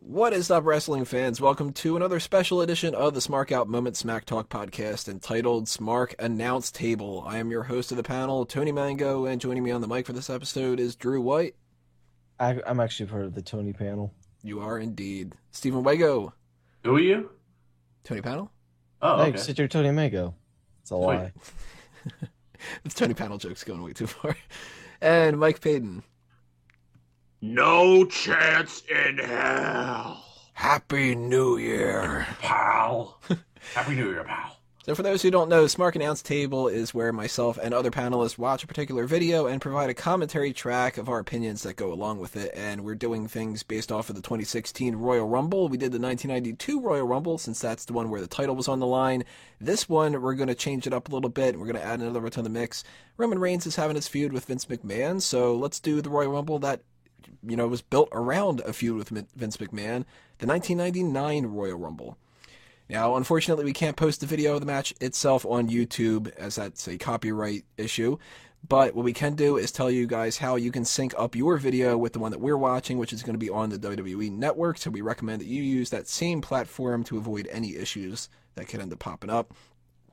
What is up, wrestling fans? Welcome to another special edition of the Smark Out Moment Smack Talk podcast entitled Smark Announce Table. I am your host of the panel, Tony Mango, and joining me on the mic for this episode is Drew White. I'm actually part of the Tony panel. You are indeed. Stephen Wago. Who are you? Tony panel? Oh, okay. Hey, sit your Tony Mango. It's a lie. The Tony panel joke's going way too far. And Mike Payton. No chance in hell. Happy New Year, Pal. Happy New Year, pal. So for those who don't know, Smark Announce Table is where myself and other panelists watch a particular video and provide a commentary track of our opinions that go along with it. And we're doing things based off of the 2016 Royal Rumble. We did the 1992 Royal Rumble since that's the one where the title was on the line. This one, we're going to change it up a little bit. We're going to add another one to the mix. Roman Reigns is having his feud with Vince McMahon, so let's do the Royal Rumble that, you know, was built around a feud with Vince McMahon, the 1999 Royal Rumble. Now, unfortunately, we can't post the video of the match itself on YouTube, as that's a copyright issue. But what we can do is tell you guys how you can sync up your video with the one that we're watching, which is going to be on the WWE Network. So we recommend that you use that same platform to avoid any issues that could end up popping up.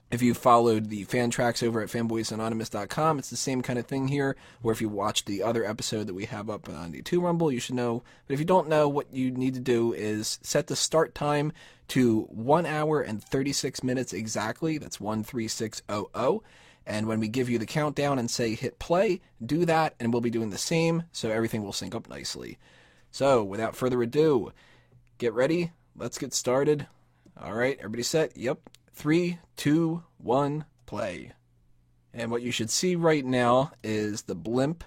If you followed the fan tracks over at fanboysanonymous.com, it's the same kind of thing here, or if you watched the other episode that we have up on the 2 Rumble, you should know. But if you don't know, what you need to do is set the start time to 1 hour and 36 minutes exactly. That's 13600. And when we give you the countdown and say hit play, do that, and we'll be doing the same, so everything will sync up nicely. So, without further ado, get ready. Let's get started. All right, everybody set? Yep. 3, 2, 1, play. And what you should see right now is the blimp.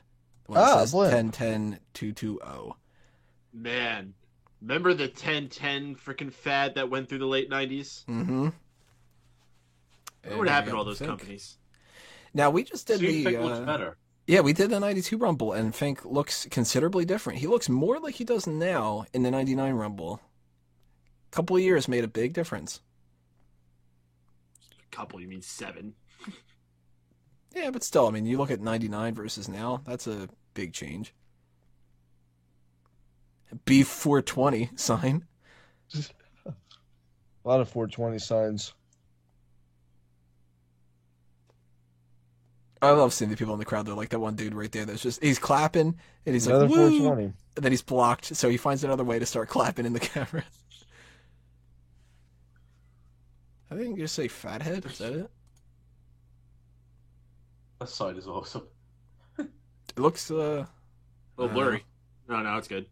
When it says blimp. 10-10-220. Man, remember the 10-10 freaking fad that went through the late 90s? Mm-hmm. What would happen to all those companies? Now, we just did See, Fink looks better. Yeah, we did the 92 Rumble, and Fink looks considerably different. He looks more like he does now in the 99 Rumble. A couple of years made a big difference. Couple, you mean 7? Yeah, but still, I mean, you look at 99 versus now, that's a big change. Beef 420 sign. A lot of 420 signs. I love seeing the people in the crowd. They're like that one dude right there that's just, he's clapping, and he's Another like, woo! 420. And then he's blocked, so he finds another way to start clapping in the camera. I think you can just say fathead, is that it? That side is awesome. It looks, A little blurry. No, it's good.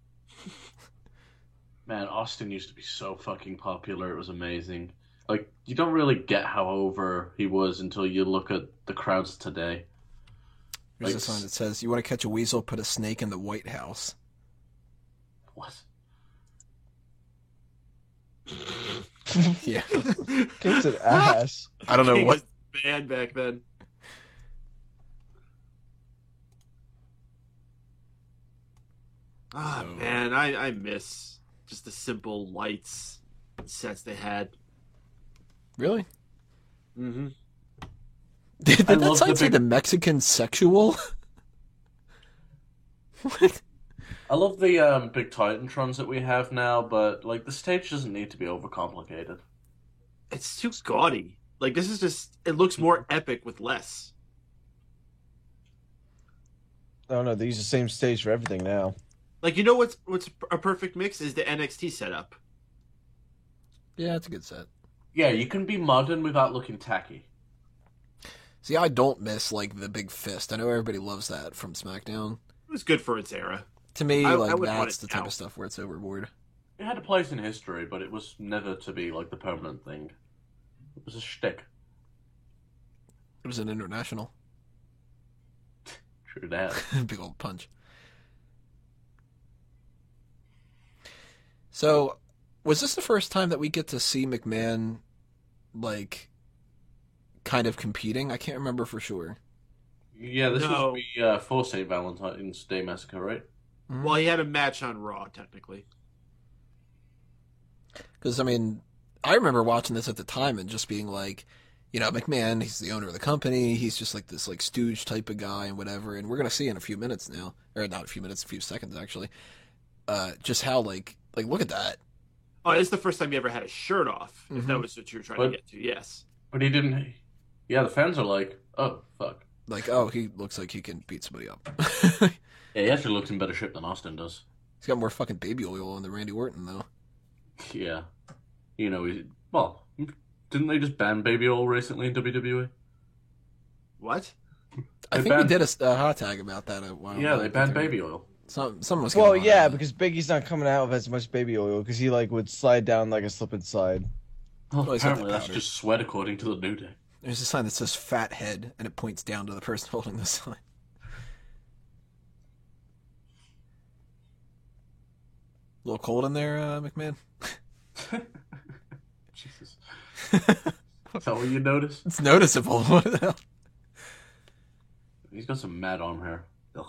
Man, Austin used to be so fucking popular. It was amazing. Like, you don't really get how over he was until you look at the crowds today. There's Like, a sign that says, you want to catch a weasel, put a snake in the White House. What? Yeah. Kicks an ass. I don't know King what. was banned back then. Ah, man, I miss just the simple lights sets they had. Really? Mm-hmm. Did that love sign the say big- the Mexican sexual? What? I love the big Titantrons that we have now, but like the stage doesn't need to be overcomplicated. It's too gaudy. Like, this is just, it looks more epic with less. Oh no, they use the same stage for everything now. Like, you know what's a perfect mix is the NXT setup. Yeah, it's a good set. Yeah, you can be modern without looking tacky. See, I don't miss, like, the big fist. I know everybody loves that from SmackDown. It was good for its era. To me, I like, wouldn't want that's it the type now. of stuff where it's overboard. It had a place in history, but it was never to be like the permanent thing. It was a shtick. It was an international. True that. Big old punch. So, was this the first time that we get to see McMahon, like, kind of competing? I can't remember for sure. Yeah, this No. was the for St. Valentine's Day Massacre, right? Well, he had a match on Raw, technically. Because, I mean, I remember watching this at the time and just being like, McMahon, he's the owner of the company. He's just like this like stooge type of guy and whatever. And we're gonna see in a few minutes now, or not a few minutes, a few seconds actually. Just how like look at that. Oh, it's the first time he ever had a shirt off. If that was what you were trying to get to, yes. But he didn't. Yeah, the fans are like, oh fuck. Like, oh, he looks like he can beat somebody up. Yeah, he actually looks in better shape than Austin does. He's got more fucking baby oil on the Randy Orton though. Yeah, didn't they just ban baby oil recently in WWE? What? I think we did a hot tag about that a while. Yeah, they banned baby oil. Someone was. Well, yeah, because Biggie's not coming out with as much baby oil because he like would slide down like a slip and slide. Well, he's got apparently the that's powder. just sweat according to the New Day. There's a sign that says "fat head" and it points down to the person holding the sign. A little cold in there, McMahon. Jesus. Is that what you noticed? It's noticeable. What the hell? He's got some mad arm hair. Ugh.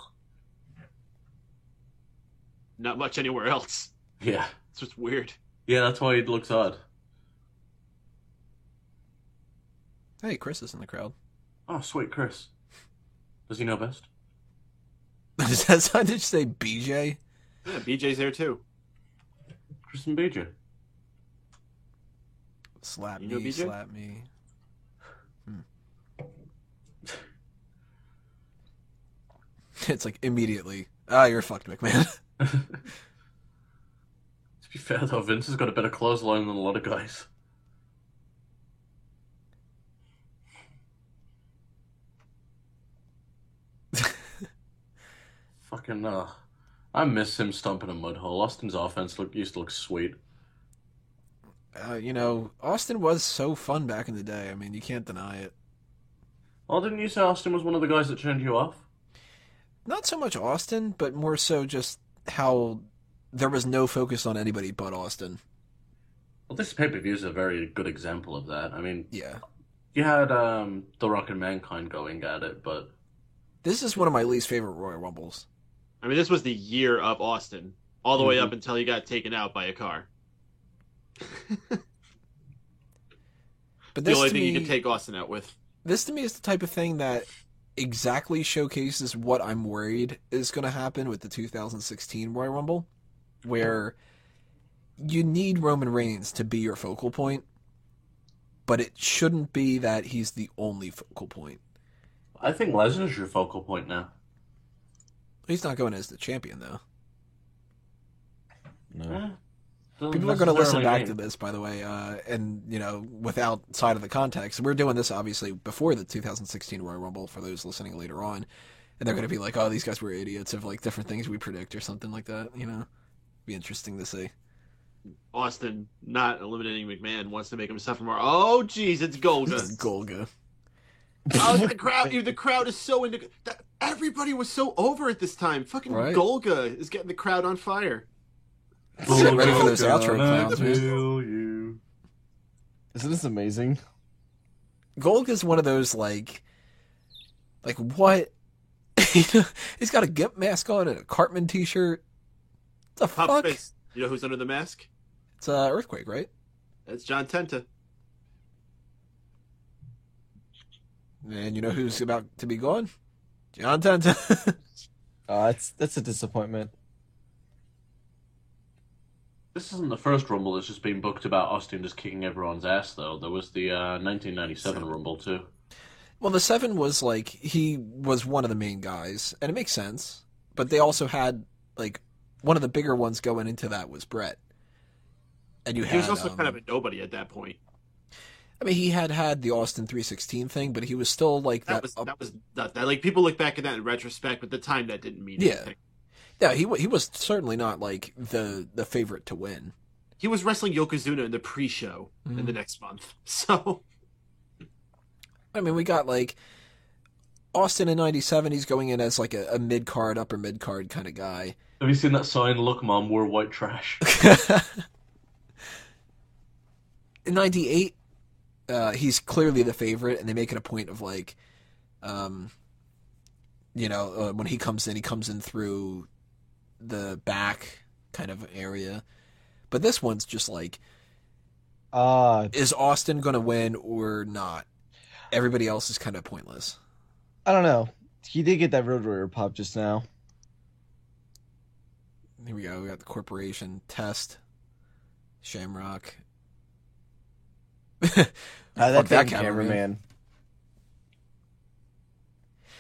Not much anywhere else. Yeah. It's just weird. Yeah, that's why it looks odd. Hey, Chris is in the crowd. Oh, sweet Chris. Does he know best? Does that sign just say BJ? Yeah, BJ's there too. Chris and BJ. Slap You know me, BJ? slap me. It's like immediately. You're fucked, McMahon. To be fair though, Vince has got a better clothesline than a lot of guys. Fucking I miss him stomping a mud hole. Austin's offense used to look sweet. Austin was so fun back in the day. I mean, you can't deny it. Oh, didn't you say Austin was one of the guys that turned you off? Not so much Austin, but more so just how there was no focus on anybody but Austin. Well, this pay-per-view is a very good example of that. I mean, Yeah. you had The Rock and Mankind going at it, but This is one of my least favorite Royal Rumbles. I mean, this was the year of Austin, all the way up until he got taken out by a car. But The this only to thing me, you can take Austin out with. this to me is the type of thing that exactly showcases what I'm worried is going to happen with the 2016 Royal Rumble, where you need Roman Reigns to be your focal point, but it shouldn't be that he's the only focal point. I think Lesnar's your focal point now. He's not going as the champion, though. No. People are going to listen back to this, by the way, and, without side of the context. We're doing this, obviously, before the 2016 Royal Rumble, for those listening later on. And they're going to be like, oh, these guys were idiots of, like, different things we predict or something like that, Be interesting to see. Austin, not eliminating McMahon, wants to make him suffer more. Oh, jeez, it's Golga. Golga. Oh, the crowd is so into that. Everybody was so over at this time. Fucking Right. Golga is getting the crowd on fire. Get ready for those outro Gonna clowns, man. kill you. Isn't this amazing? Golga's one of those, like what? He's got a Gimp mask on and a Cartman t-shirt. What the Pop fuck? face. You know who's under the mask? It's Earthquake, right? That's John Tenta. And you know who's about to be gone? John Tenta. That's a disappointment. This isn't the first Rumble that's just been booked about Austin just kicking everyone's ass, though. There was the 1997 Rumble, too. Well, the 7 was like, he was one of the main guys, and it makes sense. But they also had, like, one of the bigger ones going into that was Brett. And you He had, was also kind of a nobody at that point. I mean, he had the Austin 316 thing, but he was still like That was like people look back at that in retrospect, but at the time that didn't mean anything. Yeah, he was certainly not like the favorite to win. He was wrestling Yokozuna in the pre-show in the next month. So, I mean, we got like Austin in '97. He's going in as like a mid card, upper mid card kind of guy. Have you seen that sign, "Look, Mom, we're white trash"? In '98, he's clearly the favorite, and they make it a point of like, when he comes in through the back kind of area. But this one's just like, is Austin going to win or not? everybody else is kind of pointless. I don't know. He did get that Road Warrior pop just now. Here we go. We got the Corporation, Test, Shamrock. That Fuck that cameraman.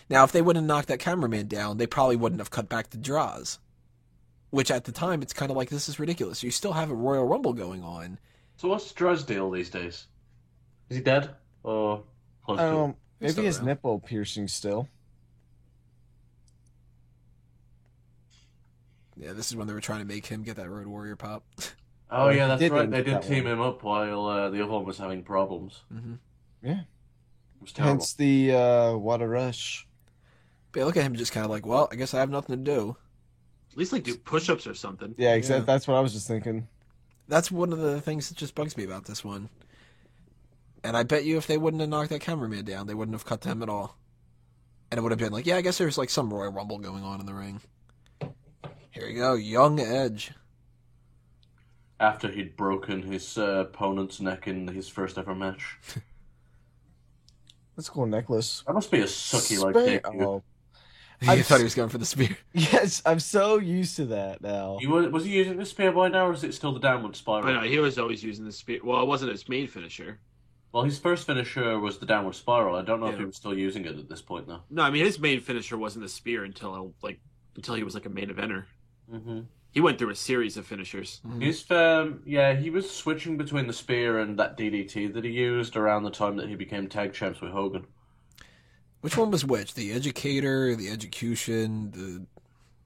Now, if they wouldn't have knocked that cameraman down, they probably wouldn't have cut back the draws. Which at the time, it's kind of like, this is ridiculous. You still have a Royal Rumble going on. So what's Draw's deal these days? Is he dead? Or close to it? He's Maybe still his around. nipple piercing still. Yeah, this is when they were trying to make him get that Road Warrior pop. Oh yeah, that's Did right. him They get did that team one. him up while the other one was having problems. Mm-hmm. Yeah. It was terrible. Hence the Water Rush. But yeah, look at him just kind of like, well, I guess I have nothing to do. At least like do push-ups or something. Yeah, exactly. Yeah. That's what I was just thinking. That's one of the things that just bugs me about this one. And I bet you if they wouldn't have knocked that cameraman down, they wouldn't have cut to him at all. And it would have been like, yeah, I guess there's like some Royal Rumble going on in the ring. Here we go, Young Edge. After he'd broken his opponent's neck in his first ever match. That's a cool necklace. That must be a sucky like Spare- dick. oh. I I'm thought he s- was going for the spear. Yes, I'm so used to that now. Was he using the spear by now, or is it still the downward spiral? But no, he was always using the spear. Well, it wasn't his main finisher. Well, his first finisher was the downward spiral. I don't know if Yeah. he was still using it at this point, though. No, I mean his main finisher wasn't the spear until he was like a main eventer. Mm-hmm. He went through a series of finishers. He was switching between the spear and that DDT that he used around the time that he became tag champs with Hogan. Which one was which? The Educator, the Execution,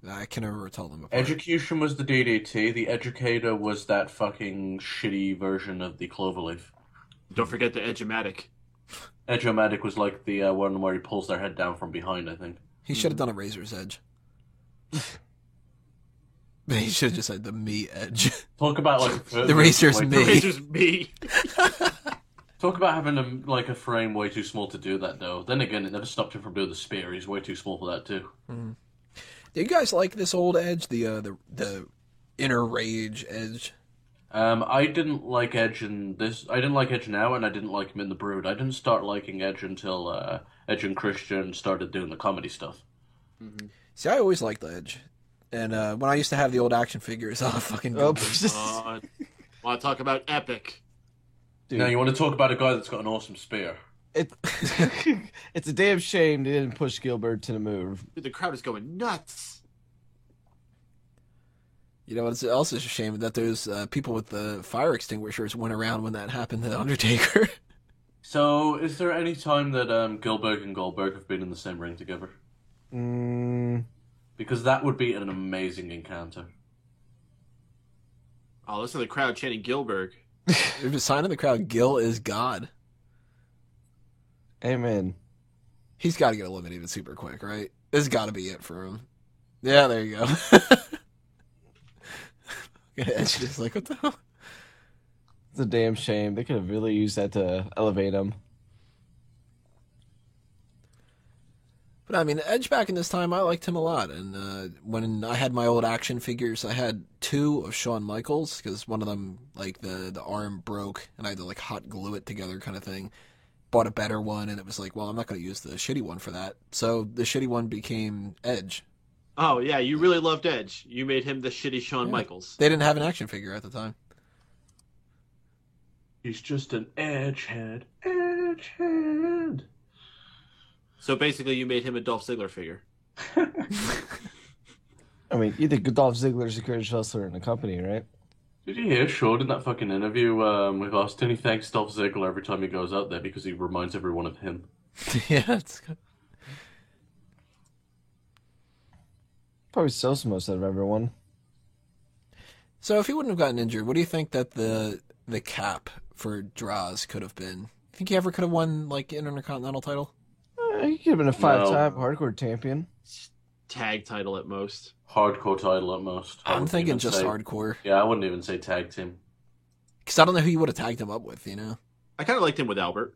I can never tell them apart. Execution was the DDT. The Educator was that fucking shitty version of the Cloverleaf. Don't forget the Edge-O-Matic. Edge-O-Matic was like the one where he pulls their head down from behind, I think. He should have done a Razor's Edge. He should have just said the me Edge. Talk about like The Razor's way me. too- It's just me. Talk about having a frame way too small to do that, though. Then again, it never stopped him from doing the spear. He's way too small for that too. Do you guys like this old Edge? The Inner Rage Edge? I didn't like Edge in this. I didn't like Edge now, and I didn't like him in the Brood. I didn't start liking Edge until Edge and Christian started doing the comedy stuff. See, I always liked Edge. And when I used to have the old action figures, oh, fucking Oh, good. Want to talk about epic? dude, Now you want to talk about a guy that's got an awesome spear? it, it's a damn shame they didn't push Gilbert to the move. Dude, the crowd is going nuts. You know, it's also a shame that those people with the fire extinguishers went around when that happened to Undertaker. So, is there any time that Gilbert and Goldberg have been in the same ring together? Because that would be an amazing encounter. Oh, listen to the crowd chanting Gilbert. There's a sign in the crowd, Gil is God. Amen. He's got to get eliminated super quick, right? This has got to be it for him. Yeah, there you go. Edge just like, what the hell? It's a damn shame. They could have really used that to elevate him. But I mean, Edge back in this time, I liked him a lot. And when I had my old action figures, I had 2 of Shawn Michaels, because one of them, like, the arm broke, and I had to, like, hot glue it together kind of thing. Bought a better one, and it was like, well, I'm not going to use the shitty one for that. So the shitty one became Edge. Oh, yeah, you really loved Edge. You made him the shitty Shawn Michaels. They didn't have an action figure at the time. He's just an edgehead. Edgehead. So basically, you made him a Dolph Ziggler figure. I mean, you think Dolph Ziggler's the greatest wrestler in the company, right? Did you hear Short in that fucking interview with Austin? He thanks Dolph Ziggler every time he goes out there because he reminds everyone of him. Yeah, it's good. Probably sells the most out of everyone. So if he wouldn't have gotten injured, what do you think that the cap for Draws could have been? Think he ever could have won, like, an Intercontinental title? He could have been a 5-time hardcore champion. Tag title at most. Hardcore title at most. I I'm wouldn't thinking even just say- hardcore. Yeah, I wouldn't even say tag team. Because I don't know who you would have tagged him up with, you know? I kind of liked him with Albert.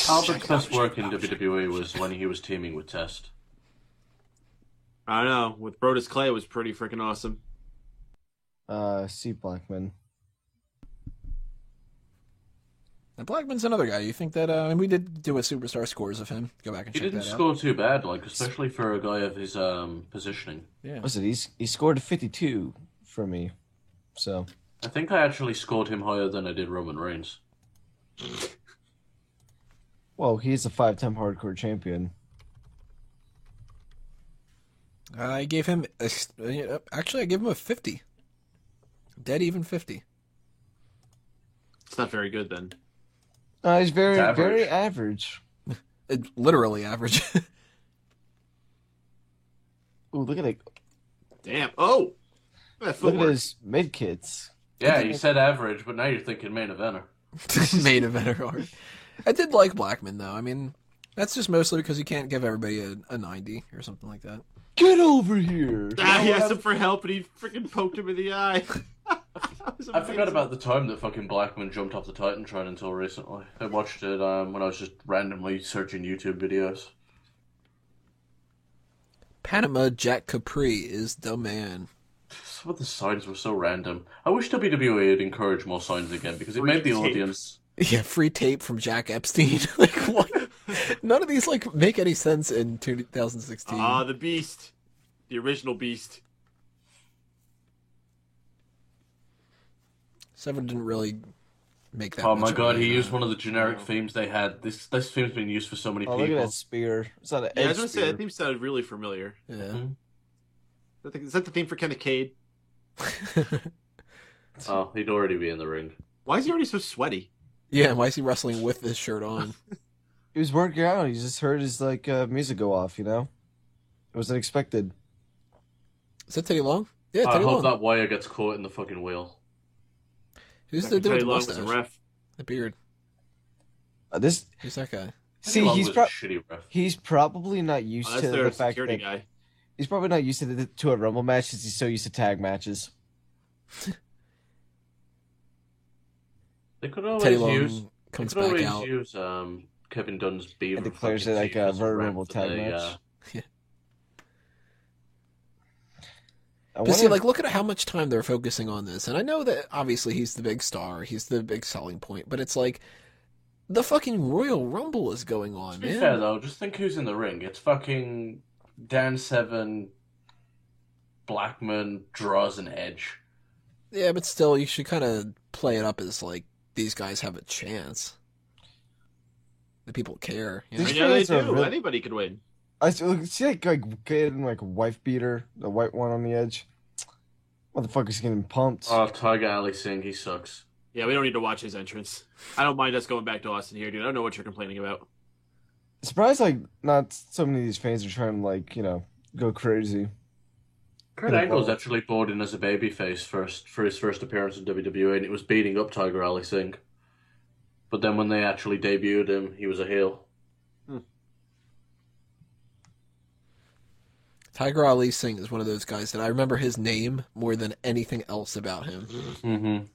Albert's best work in WWE was when he was teaming with Test. I don't know. With Brodus Clay, it was pretty freaking awesome. C. Blackman. And Blackman's another guy. You think that? And we did do a superstar scores of him. Go back and He check didn't that out. score too bad, like especially for a guy of his positioning. Yeah. Listen, he scored a 52 for me, so I think I actually scored him higher than I did Roman Reigns. well, he's a 5-time hardcore champion. I gave him actually I gave him a 50. Dead even 50. It's not very good then. He's very It's average. very average. Literally average. Ooh, look at it! Damn. Oh! That Look at footwork. his mid kits. Yeah, you said average, but now you're thinking main eventer. Main event art. I did like Blackman though. I mean, that's just mostly because you can't give everybody a 90 or something like that. Get over here! He asked him for help and he freaking poked him in the eye. That was I forgot amazing. about the time that fucking Blackman jumped off the Titantron until recently. I watched it when I was just randomly searching YouTube videos. Panama Jack Capri is the man. Some of the signs were so random. I wish WWE would encourage more signs again because it made the Free tape. audience. Yeah, free tape from Jack Epstein. Like what? None of these like make any sense in 2016. The Beast. The original Beast. Seven didn't really make that. Oh much my god, money. he used one of the generic themes they had. This theme's been used for so many Oh, look at people. that spear! It's not an Yeah, I edge was gonna say spear. that theme sounded really familiar. Yeah. Is that the theme for Kenneth Cade? Oh, he'd already be in the ring. Why is he already so sweaty? Yeah, why is he wrestling with this shirt on? He was working out. He just heard his music go off. You know, it was unexpected. Is that Teddy Long? Yeah, I Teddy hope Long. that wire gets caught in the fucking wheel. Who's the dude with Teddy the Long was a mustache? ref. The beard. This Who's that guy? see, Long he's was a shitty ref. he's probably not used Oh, that's to their the fact security that guy. he's probably not used to a Rumble match since he's so used to tag matches. They could always Teddy Long use. They comes could back always out. use Kevin Dunn's beaver. And declares fucking it like teeth a as very ref Rumble for tag the, match. I But see, wonder- like, look at how much time they're focusing on this. And I know that obviously he's the big star, he's the big selling point, but it's like the fucking Royal Rumble is going on, To be man. fair though, just think who's in the ring. It's fucking Dan Severn, Blackman, Droz, and Edge. Yeah, but still, you should kind of play it up as like these guys have a chance. The people care. You know? These Yeah, they fans are do. real- Anybody could win. I see like getting like a wife beater, the white one on the edge. Motherfucker's getting pumped. Oh, Tiger Ali Singh, he sucks. Yeah, we don't need to watch his entrance. I don't mind us going back to Austin here, dude. I don't know what you're complaining about. Surprised like not so many of these fans are trying to like go crazy. Kurt Yeah, Angle's well- actually brought in as a babyface for his first appearance in WWE, and it was beating up Tiger Ali Singh. But then when they actually debuted him, he was a heel. Tiger Ali Singh is one of those guys that I remember his name more than anything else about him. Mm-hmm.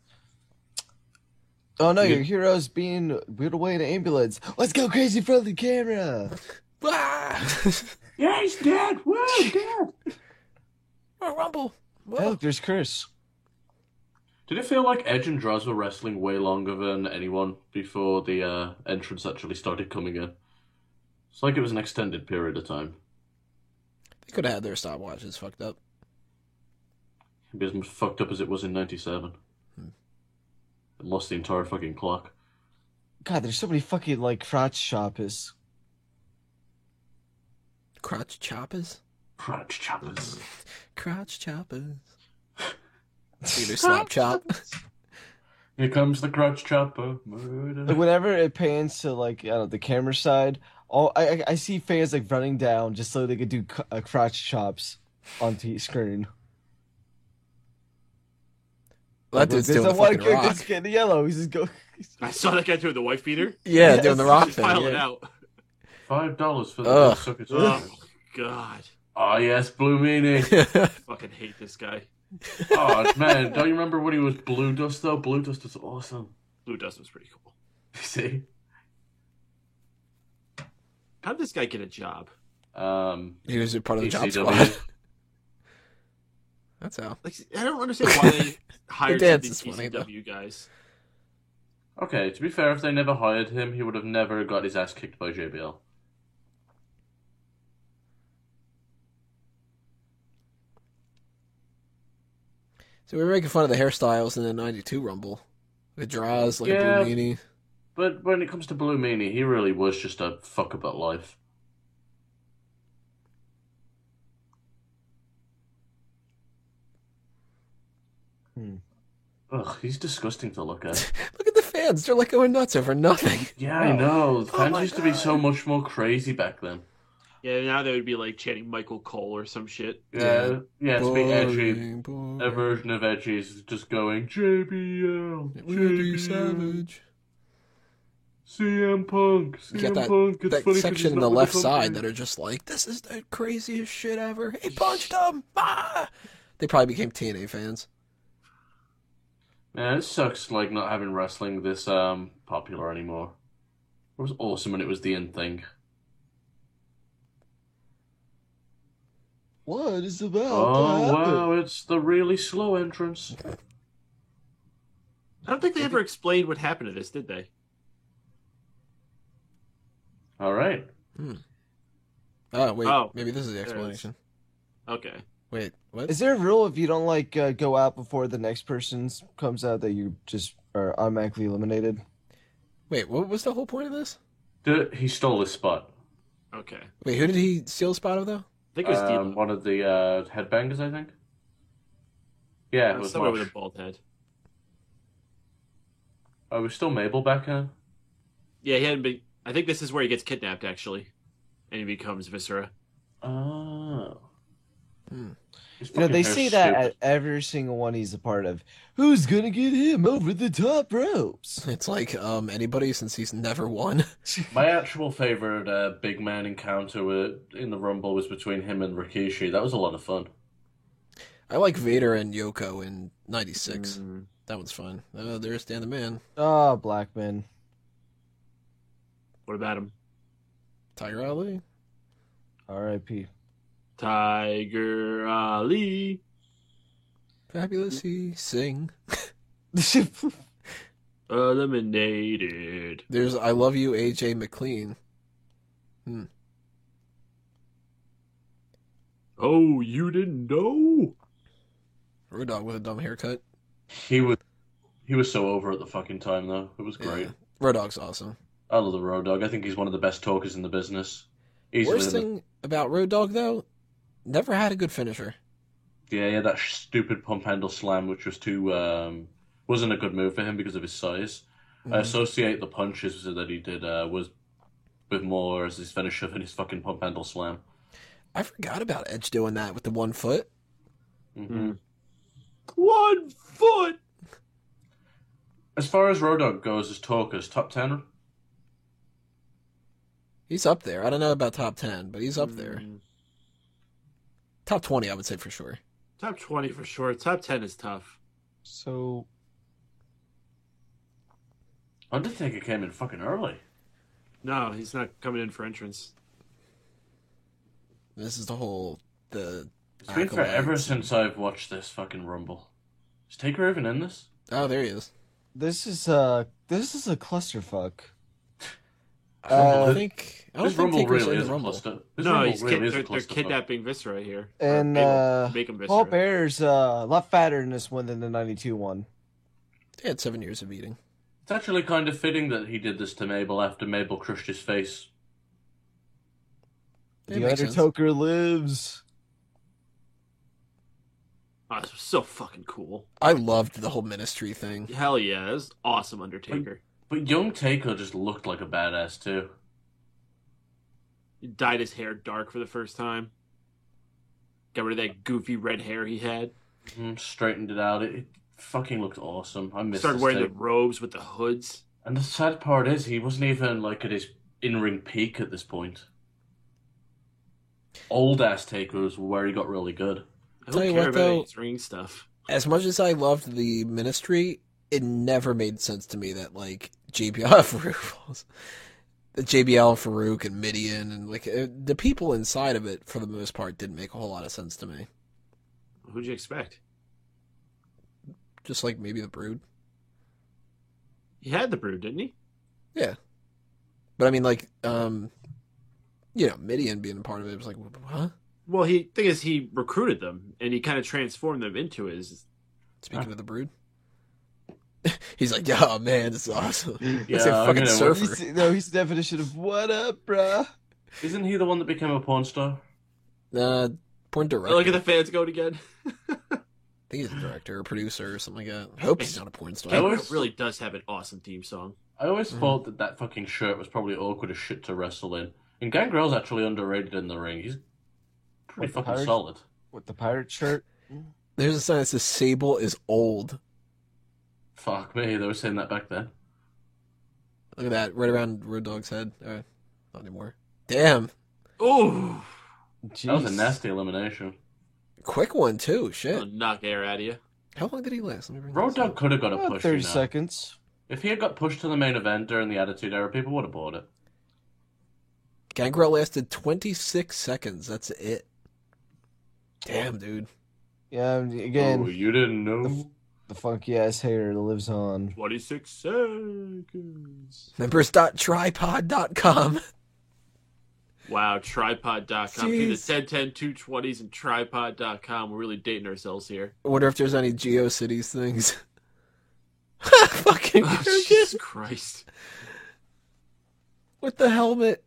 Oh no, You- your hero's being wheeled away in an ambulance. Let's go crazy in front of the camera. Ah! Yeah, he's dead. Woo, dead. Oh, Rumble. Whoa. Hey, look, there's Chris. Did it feel like Edge and Droz were wrestling way longer than anyone before the entrance actually started coming in? It's like it was an extended period of time. They could have had their stopwatches fucked up. It'd be as fucked up as it was in '97. It lost the entire fucking clock. God, there's so many fucking like crotch shoppers. Crotch choppers? Crotch choppers. Crotch choppers. Either slap chop. Here comes the crotch chopper. Murder. Like whenever it pans to like the camera side, I see fans like running down just so they could do crotch chops on the screen. Well, that dude's doing the one fucking kid rock. that's getting yellow. He's just go. I saw that guy doing the wife beater. Yeah, Yes. doing the rock Just thing. pile it Yeah. out. $5 for the Ugh. sucker Oh, chopper. God. Oh yes, Blue Meanie. Fucking hate this guy. Oh man, don't you remember when he was Blue Dust though? Blue Dust was awesome. Blue Dust was pretty cool. See? How did this guy get a job? He was a part of the job ECW. squad. That's how. Like, I don't understand why they hired dance some of is these funny, though. ECW guys. Okay, to be fair, if they never hired him, he would have never got his ass kicked by JBL. So we were making fun of the hairstyles in the '92 Rumble. The draws like Yeah. a blue meanie. But when it comes to Blue Meanie, he really was just a fuck about life. Hmm. Ugh, he's disgusting to look at. Look at the fans; they're like going nuts over nothing. Yeah, I know. Fans my used to be so God. much more crazy back then. Yeah, now they would be like chanting Michael Cole or some shit. Yeah, to be edgy. Boring. Their version of edgy is just going JBL, Randy JBL, Savage. CM Punk, You get CM Punk. It's that funny 'cause section he's in not the with left company. side that are just like, this is the craziest shit ever. He punched him. Ah! They probably became TNA fans. Yeah, it sucks like not having wrestling this popular anymore. It was awesome when it was the in thing. What is about Oh to happen? wow, it's the really slow entrance. I don't think they ever explained what happened to this, did they? All right. Oh, wait. Oh. Maybe this is the There it is. explanation. Okay. Wait, what? Is there a rule if you don't like go out before the next person comes out that you just are automatically eliminated? Wait, what was the whole point of this? He stole his spot. Okay. I Wait, who did he steal a spot of, though? think it was D'Lo. One of the headbangers, I think. Yeah, it was Someone with Mosh. a bald head. Oh, was still Mabel back then? Yeah, he hadn't been. I think this is where he gets kidnapped, actually, and he becomes Viscera. Oh. His You know, fucking they hair's say that stupid. at every single one he's a part of. Who's gonna get him over the top ropes? It's like anybody since he's never won. My actual favorite big man encounter in the Rumble was between him and Rikishi. That was a lot of fun. I like Vader and Yoko in '96. Mm. That one's fun. There's Dan the Man. Oh, Blackman. What about him? Tiger Ali. R.I.P. Tiger Ali. Fabulous he sing. Eliminated. There's I Love You, AJ McLean. Oh, you didn't know? Road Dogg with a dumb haircut. He was so over at the fucking time though. It was great. Yeah. Road Dogg's awesome. I love the Road Dogg. I think he's one of the best talkers in the business. Easily Worst thing about Road Dogg, though, never had a good finisher. Yeah, that stupid pump handle slam, which was wasn't a good move for him because of his size. I associate the punches that he did was with more as his finisher than his fucking pump handle slam. I forgot about Edge doing that with the 1 foot. Mm-hmm. 1 foot. As far as Road Dogg goes as talkers, top 10? He's up there. I don't know about top 10, but he's up there. Mm. Top 20, I would say for sure. Top 20 for sure. Top 10 is tough. So, Undertaker came in fucking early. No, he's not coming in for entrance. This is the It's been forever accolades. since I've watched this fucking Rumble. Is Taker even in this? Oh, there he is. this is a clusterfuck. I don't This think Rumble Taker's really in is the a Rumble. cluster. This No, Rumble he's really is a they're clusterfuck. kidnapping Viscera here. And make him Paul Viscera. Bear's a lot fatter in this one than the 92 one. They had 7 years of eating. It's actually kind of fitting that he did this to Mabel after Mabel crushed his face. It The makes sense. Undertaker lives. Oh, this was so fucking cool. I loved the whole ministry thing. Hell yeah, this is awesome, Undertaker. But young Taker just looked like a badass too. He dyed his hair dark for the first time. Got rid of that goofy red hair he had. Straightened it out. It fucking looked awesome. I missed Started this wearing tape. the robes with the hoods. And the sad part is he wasn't even like at his in-ring peak at this point. Old ass Takers were where he got really good. I Tell don't you care what, about though, his ring stuff. As much as I loved the ministry, it never made sense to me that like JBL Farouk and Midian and like the people inside of it for the most part didn't make a whole lot of sense to me. Who'd you expect? Just like maybe the Brood. He had the Brood, didn't he? Yeah. But I mean, like, Midian being a part of it was like, huh? Well, thing is, he recruited them, and he kind of transformed them into his... Speaking of the Brood. He's like, oh man, this is awesome. Yeah, He's a I'm fucking gonna- surfer. He's the definition of what up, bruh. Isn't he the one that became a porn star? Porn director. Look at the fans going again. I think he's a director or producer or something like that. I hope he's not a porn star. I Gangrel always- really does have an awesome theme song. I always thought that fucking shirt was probably awkward as shit to wrestle in. And Gangrel's actually underrated in the ring. He's pretty What, the fucking pirate? solid. With the pirate shirt. There's a sign that says Sable is old. Fuck me, they were saying that back then. Look at that, right around Road Dogg's head. Not anymore. Damn. Ooh! Jeez. That was a nasty elimination. Quick one, too. Shit. I'll knock air out of you. How long did he last? Let me bring Road this Dogg up. could have got a About push. 30 you know. seconds. If he had got pushed to the main event during the Attitude Era, people would have bought it. Gangrel lasted 26 seconds. That's it. Damn, dude. Yeah, again, Oh, you didn't know? the funky ass hair lives on. 26 seconds. Members.tripod.com. Wow, tripod.com. See the Jeez. 1010 220s and tripod.com. We're really dating ourselves here. I wonder if there's any GeoCities things. Fucking Oh, Kurgan Jesus Christ. with the helmet.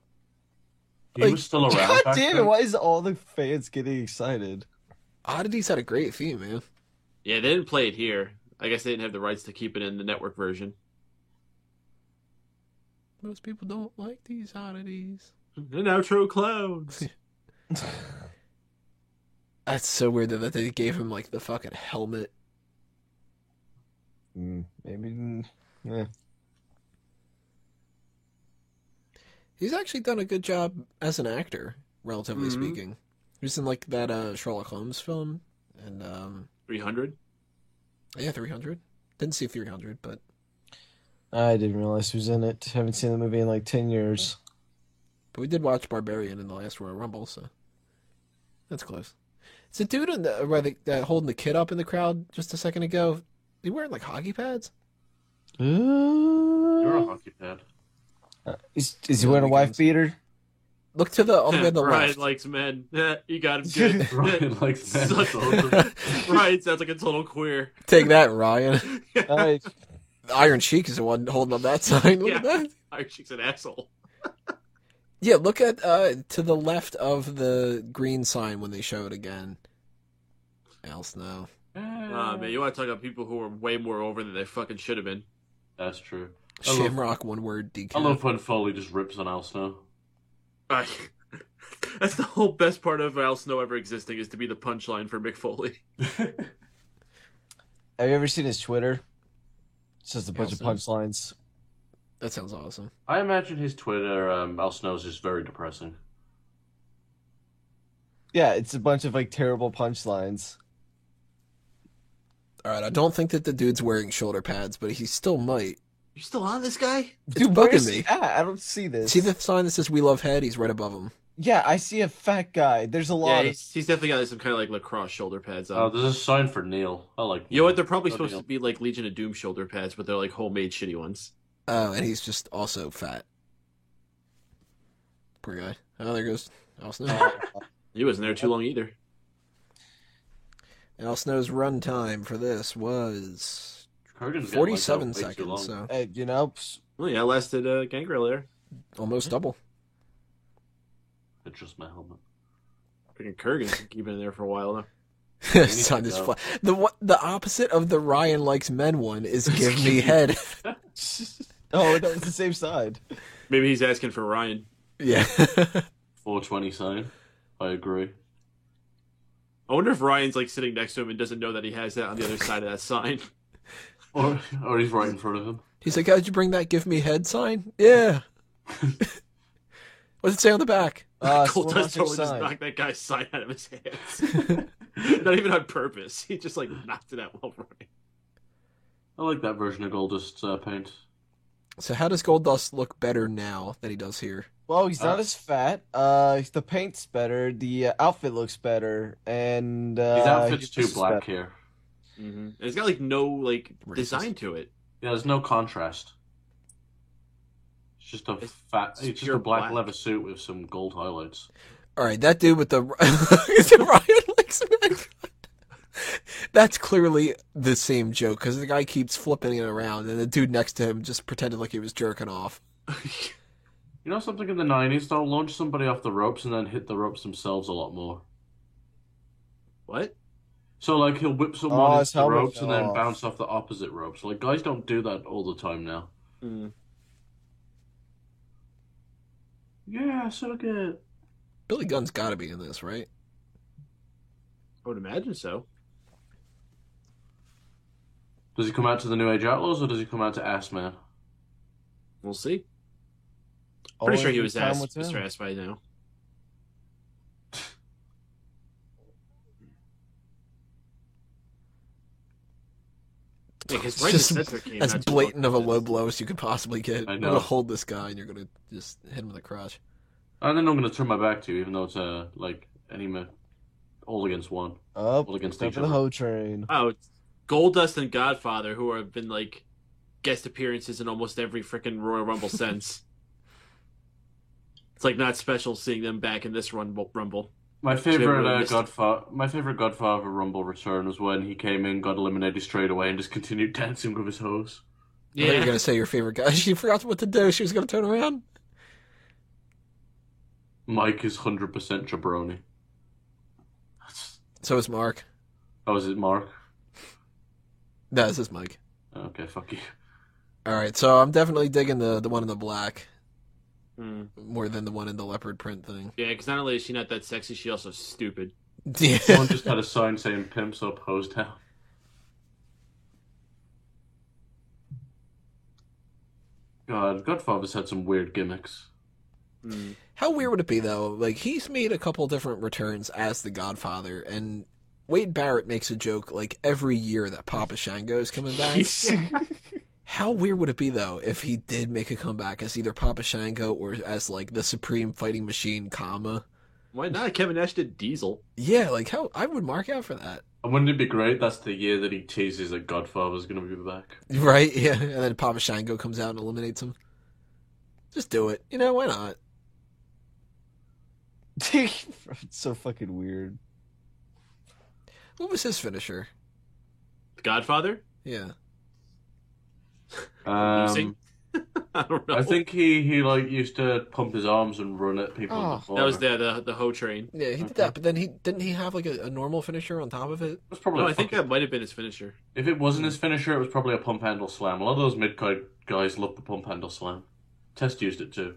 He Like, was still around. God back damn it! then. Why is all the fans getting excited? Oddities had a great theme, man. Yeah, they didn't play it here. I guess they didn't have the rights to keep it in the network version. Most people don't like these oddities. And outro clowns. That's so weird that they gave him like the fucking helmet. Maybe. Yeah. He's actually done a good job as an actor, relatively Mhm. speaking. He was in like that Sherlock Holmes film, and 300? yeah, 300. Didn't see 300, but I didn't realize he was in it. Haven't seen the movie in like 10 years. we did watch Barbarian in the last Royal Rumble, so that's close. It's a dude in that holding the kid up in the crowd just a second ago. He wearing like hockey pads? You're a hockey pad. Is he wearing a wife beater? Look to the all the way on the Ryan left. likes men. You got him good. Ryan likes men. Such a- Ryan sounds like a total queer. Take that, Ryan. Alright. Iron Sheik is the one holding up that sign. Look at Yeah. that. Iron Sheik's an asshole. Yeah, look at to the left of the green sign when they show it again. Al Snow. Man, you want to talk about people who are way more over than they fucking should have been. That's true. Shamrock, one word, I decaf. love when Foley just rips on Al Snow. That's the whole best part of Al Snow ever existing is to be the punchline for Mick Foley. Have you ever seen his Twitter? It's just a bunch of Snow? punchlines. That sounds awesome. I imagine his Twitter, Al Snow's just very depressing. Yeah, it's a bunch of like terrible punchlines. All right, I don't think that the dude's wearing shoulder pads, but he still might. You still on this guy? It's bugging where's me. he at? I don't see this. See the sign that says "We Love Head"? He's right above him. Yeah, I see a fat guy. There's a Yeah, lot of. he's definitely got some kind of like lacrosse shoulder pads on. Oh, there's a sign for Neil. I like You know what? They're probably Oh, supposed Neil. to be like Legion of Doom shoulder pads, but they're like homemade shitty ones. Oh, and he's just also fat. Poor guy. Oh, there goes Al Snow. He wasn't there too long either. Al Snow's run time for this was Kurgan's getting 47 like that way too long. seconds, so You know, Well, yeah, I lasted Gangrel there. almost double. It's just my helmet. Freaking Kurgan's keeping it there for a while now. Son is go. the opposite of the Ryan likes men one is give me head. oh no, it's the same side. Maybe he's asking for Ryan. Yeah. 420 sign. I agree. I wonder if Ryan's like sitting next to him and doesn't know that he has that on the other side of that sign. Or he's right in front of him. He's like, how'd you bring that give me head sign? Yeah. What's it say on the back? Cole does Monster totally just sign. knock that guy's sign out of his hands. Not even on purpose. He just like knocked it out while running. I like that version of Goldust paint. So how does Goldust look better now than he does here? Well, he's not as fat. The paint's better. The outfit looks better, and His outfit's he too looks black better. here. Mm-hmm. And it's got like no like Racist. design to it. Yeah, there's no contrast. just a It's it's just pure a black black. leather suit with some gold highlights. All right, that dude with the is it Ryan Lexington? That's clearly the same joke because the guy keeps flipping it around, and the dude next to him just pretended like he was jerking off. You know something in the 90s, they'll launch somebody off the ropes and then hit the ropes themselves a lot more. What? So, like, he'll whip someone Oh, into his the helmet ropes and fell then off. bounce off the opposite ropes. Like, guys don't do that all the time now. Mm. Yeah, so good. Billy Gunn's got to be in this, right? I would imagine so. Does he come out to the New Age Outlaws or does he come out to Ass Man? We'll see. Only Pretty sure he good was time asked, will tell. Mr. Ass by now. Yeah, because right Just as Cedric came as out to blatant of a talk low about blow as you could possibly get. I You're know. gonna hold this guy, and you're gonna just hit him with a crotch. And then I'm going to turn my back to you, even though it's, all against one. Oh, All against step each of the other. hoe train. this. Oh, it's Goldust and Godfather, who have been like guest appearances in almost every freaking Royal Rumble since. It's like not special seeing them back in this Rumble. My Jim favorite really missed it. my favorite Godfather Rumble return was when he came in, got eliminated straight away, and just continued dancing with his hose. I thought you were gonna say your favorite guy. She forgot what to do. She was gonna turn around. Mike is 100% jabroni. So is Mark. Oh, is it Mark? No, this is Mike. Okay, fuck you. All right, so I'm definitely digging the one in the black Mm. more than the one in the leopard print thing. Yeah, because not only is she not that sexy, she also stupid. Yeah. Someone just had a sign saying "Pimps up, hose down." God, Godfather's had some weird gimmicks. Mm. How weird would it be though? Like he's made a couple different returns as the Godfather, and Wade Barrett makes a joke like every year that Papa Shango is coming back. How weird would it be though if he did make a comeback as either Papa Shango or as like the Supreme Fighting Machine, Kama? Why not? Kevin Nash did Diesel. Yeah, like how I would mark out for that. And wouldn't it be great? That's the year that he teases that Godfather's going to be back. Right? Yeah, and then Papa Shango comes out and eliminates him. Just do it. You know, why not? It's so fucking weird. What was his finisher? Godfather? Yeah. Losing? I don't know. I think he like used to pump his arms and run at people. Oh. in the corner. that was the Ho train. Yeah, he did that, but then he didn't he have like a normal finisher on top of it? That's probably. No, a I think fucking- that might have been his finisher. If it wasn't his finisher, it was probably a pump handle slam. A lot of those mid card guys love the pump handle slam. Test used it too.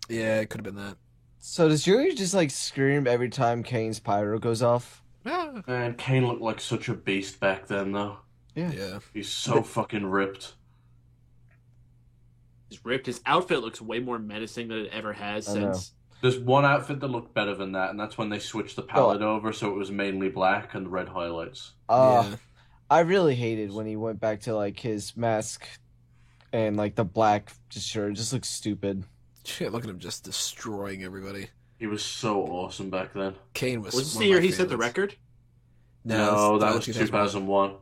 Yeah, it could have been that. So does Yuri just like scream every time Kane's pyro goes off? Ah. Man, Kane looked like such a beast back then, though. Yeah. He's so fucking ripped. He's ripped. His outfit looks way more menacing than it ever has I know. since. There's one outfit that looked better than that, and that's when they switched the palette over, so it was mainly black and red highlights. Yeah. I really hated when he went back to like his mask and like the black shirt. It just looks stupid. Shit, look at him just destroying everybody. He was so awesome back then. Kane was. Was this one the of year my he set the favorites. record? No, that was 2001. 2001.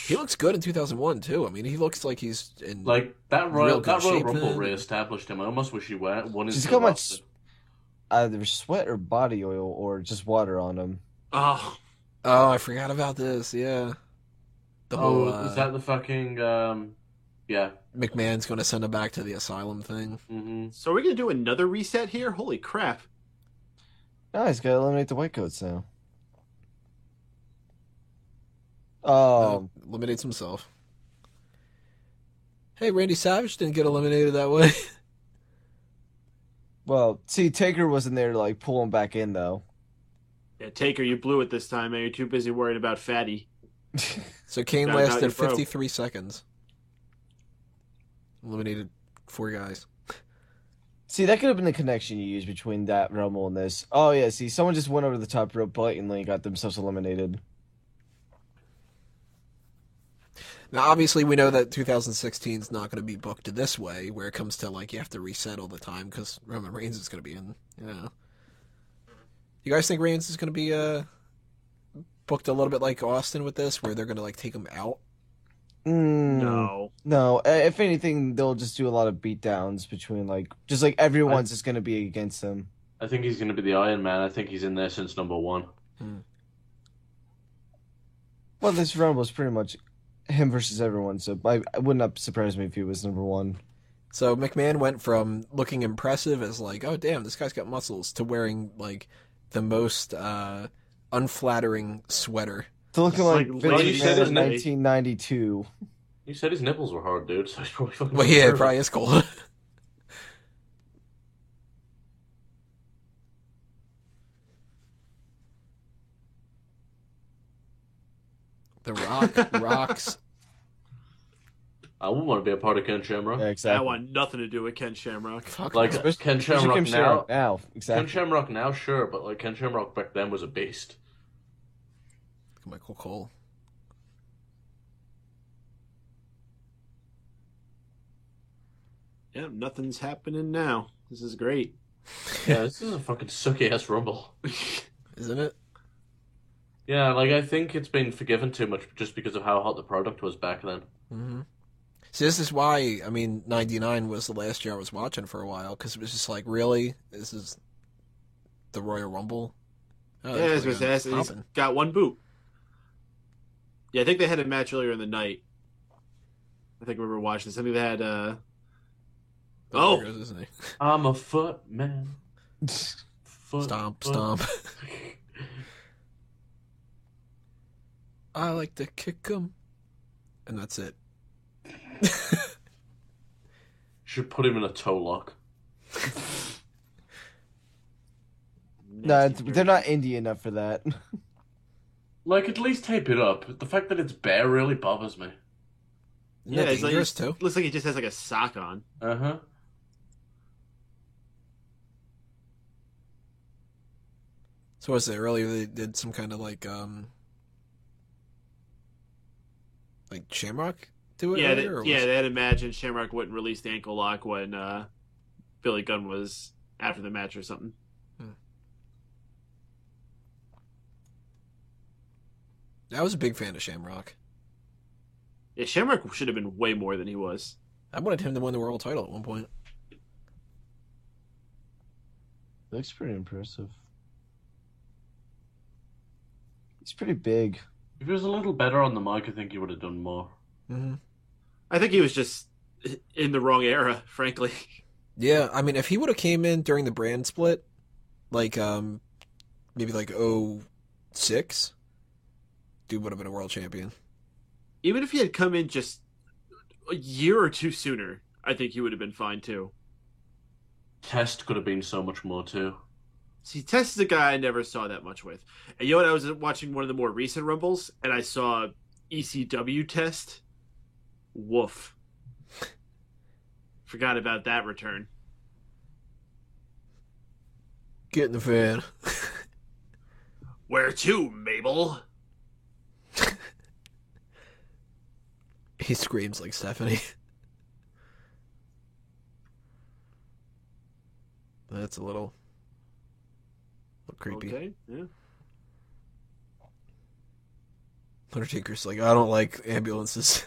He looks good in 2001 too. I mean, he looks like he's in. Like that Real Royal good shape Rumble then. re-established him. I almost wish he won his. Just how much either sweat or body oil or just water on him. Oh, Oh, I forgot about this. Yeah. The whole is that the fucking yeah? McMahon's going to send him back to the asylum thing. Mm-hmm. so are we gonna do another reset here? Holy crap! No, he's got to eliminate the white coats now. Oh, Eliminates himself. Hey, Randy Savage didn't get eliminated that way. well, see, Taker wasn't there to like pull him back in though. Yeah, Taker, you blew it this time, man. You're too busy worried about Fatty. So Kane Found out lasted you're broke. 53 seconds. Eliminated 4 guys. See, that could have been the connection you used between that Rumble and this. Oh yeah, see, someone just went over the top rope blatantly and got themselves eliminated. Now, obviously, we know that 2016 is not going to be booked this way, where it comes to, like, you have to reset all the time, because Roman Reigns is going to be in, you know. You guys think Reigns is going to be booked a little bit like Austin with this, where they're going to, like, take him out? No. No. If anything, they'll just do a lot of beatdowns between just like everyone's just gonna be against them. I think he's going to be the Iron Man. I think he's in there since number 1. Well, this Rumble is pretty much him versus everyone, so I would not surprise me if he was number 1. So McMahon went from looking impressive as like, oh damn, this guy's got muscles, to wearing like the most unflattering sweater. To looking like like Vince Lady McMahon in Di. 1992. You said his nipples were hard, dude, so he's probably fucking... Well, yeah, it probably is cold. The Rock rocks. I wouldn't want to be a part of Ken Shamrock. Yeah, I exactly. want nothing to do with Ken Shamrock. Fuck Like, no. Ken Especially Shamrock Kim now... Shamrock now, exactly. Ken Shamrock now, sure, but like Ken Shamrock back then was a beast. Michael Cole. Yeah, nothing's happening now. This is great. Yeah, this is a fucking sucky ass Rumble. Isn't it? Yeah, like I think it's been forgiven too much just because of how hot the product was back then. Mm-hmm. See, this is why, I mean, 99 was the last year I was watching for a while, because it was just like, really? This is the Royal Rumble? Oh, Yeah, that's as really he's popping. got one boot. Yeah, I think they had a match earlier in the night. I think I remember watching this. I think they had Oh, there goes, isn't he? I'm a foot man. Foot, Stomp, foot. stomp. I like to kick him. And that's it. Should put him in a toe lock. No, they're not indie enough for that. Like, at least tape it up. The fact that it's bare really bothers me. Isn't Yeah, that it's like, dangerous, too? looks like he just has like a sock on. Uh-huh. So was it earlier they did some kind of like Shamrock do it Yeah, earlier? Or they had imagined Shamrock wouldn't release the ankle lock when Billy Gunn was after the match or something. I was a big fan of Shamrock. Yeah, Shamrock should have been way more than he was. I wanted him to win the world title at one point. Looks pretty impressive. He's pretty big. If he was a little better on the mic, I think he would have done more. Mm-hmm. I think he was just in the wrong era, frankly. Yeah, I mean, if he would have came in during the brand split, like maybe like '06, dude would have been a world champion. Even if he had come in just a year or two sooner, I think he would have been fine too. Test could have been so much more too. See, Test is a guy I never saw that much with. And you know what? I was watching one of the more recent Rumbles, and I saw ECW Test. Woof. Forgot about that return. Get in the van. Where to, Mabel? He screams like Stephanie. That's a little creepy. Okay, yeah. Undertaker's like, I don't like ambulances.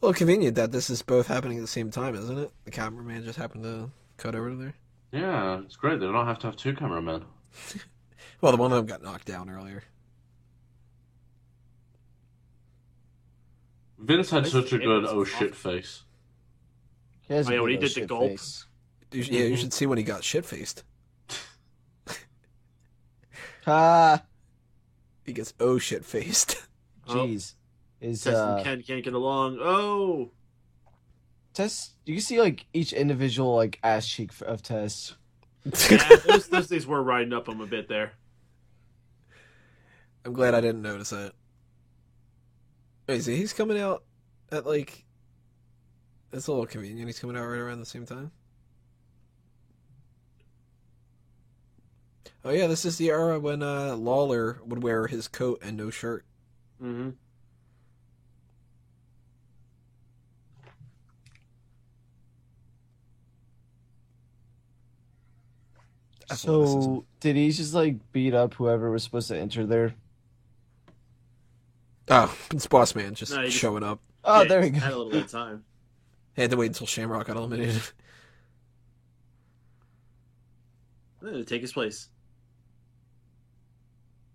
Well, convenient that this is both happening at the same time, isn't it? The cameraman just happened to cut over to there. Yeah, it's great. They don't have to have two cameramen. Well, the one of them got knocked down earlier. Vince had Nice such a good ambulances oh off. shit face. He has Oh, a yeah, when big he old did the shit gulp. face. Yeah, you should see when he got shit-faced. Ah, He gets oh shit-faced. Oh, jeez. Is Test and Ken can't get along. Oh! Tess? You can see like each individual like ass cheek of Tess. Yeah, those things were riding up him a bit there. I'm glad I didn't notice that. Wait, see, he's coming out at like... It's a little convenient. He's coming out right around the same time. Oh yeah, this is the era when Lawler would wear his coat and no shirt. Mm-hmm. Athleticism. So did he just like beat up whoever was supposed to enter there? Oh, it's Boss Man just No, he just- showing up. Oh, Yeah, there we he had a go. little bit of time. He had to wait until Shamrock got eliminated. To take his place.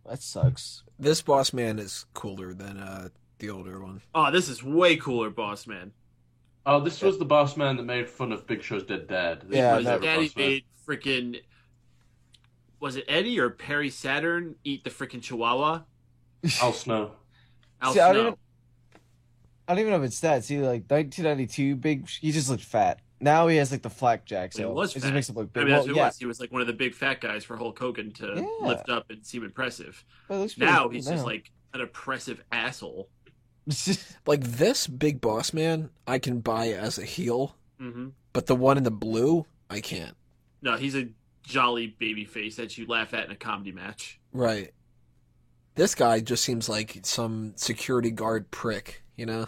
That sucks. This Boss Man is cooler than the older one. Oh, this is way cooler, Boss Man. Oh, this was the boss man that made fun of Big Show's dead dad. This Yeah, was His the daddy boss man. made freaking. Was it Eddie or Perry Saturn eat the freaking Chihuahua? Al Snow. Al See, I Snow. don't even know if it's that. See, like 1992, he just looked fat. Now he has like the flak jack, He so was it fat. just makes him look I big. mean, that's Well, what he yeah, was. He was like one of the big fat guys for Hulk Hogan to Yeah. lift up and seem impressive. but it looks pretty Now cool he's just like an oppressive asshole. Like this Big Boss Man, I can buy as a heel, hmm but the one in the blue, I can't. No, he's a jolly baby face that you laugh at in a comedy match. Right. This guy just seems like some security guard prick, you know?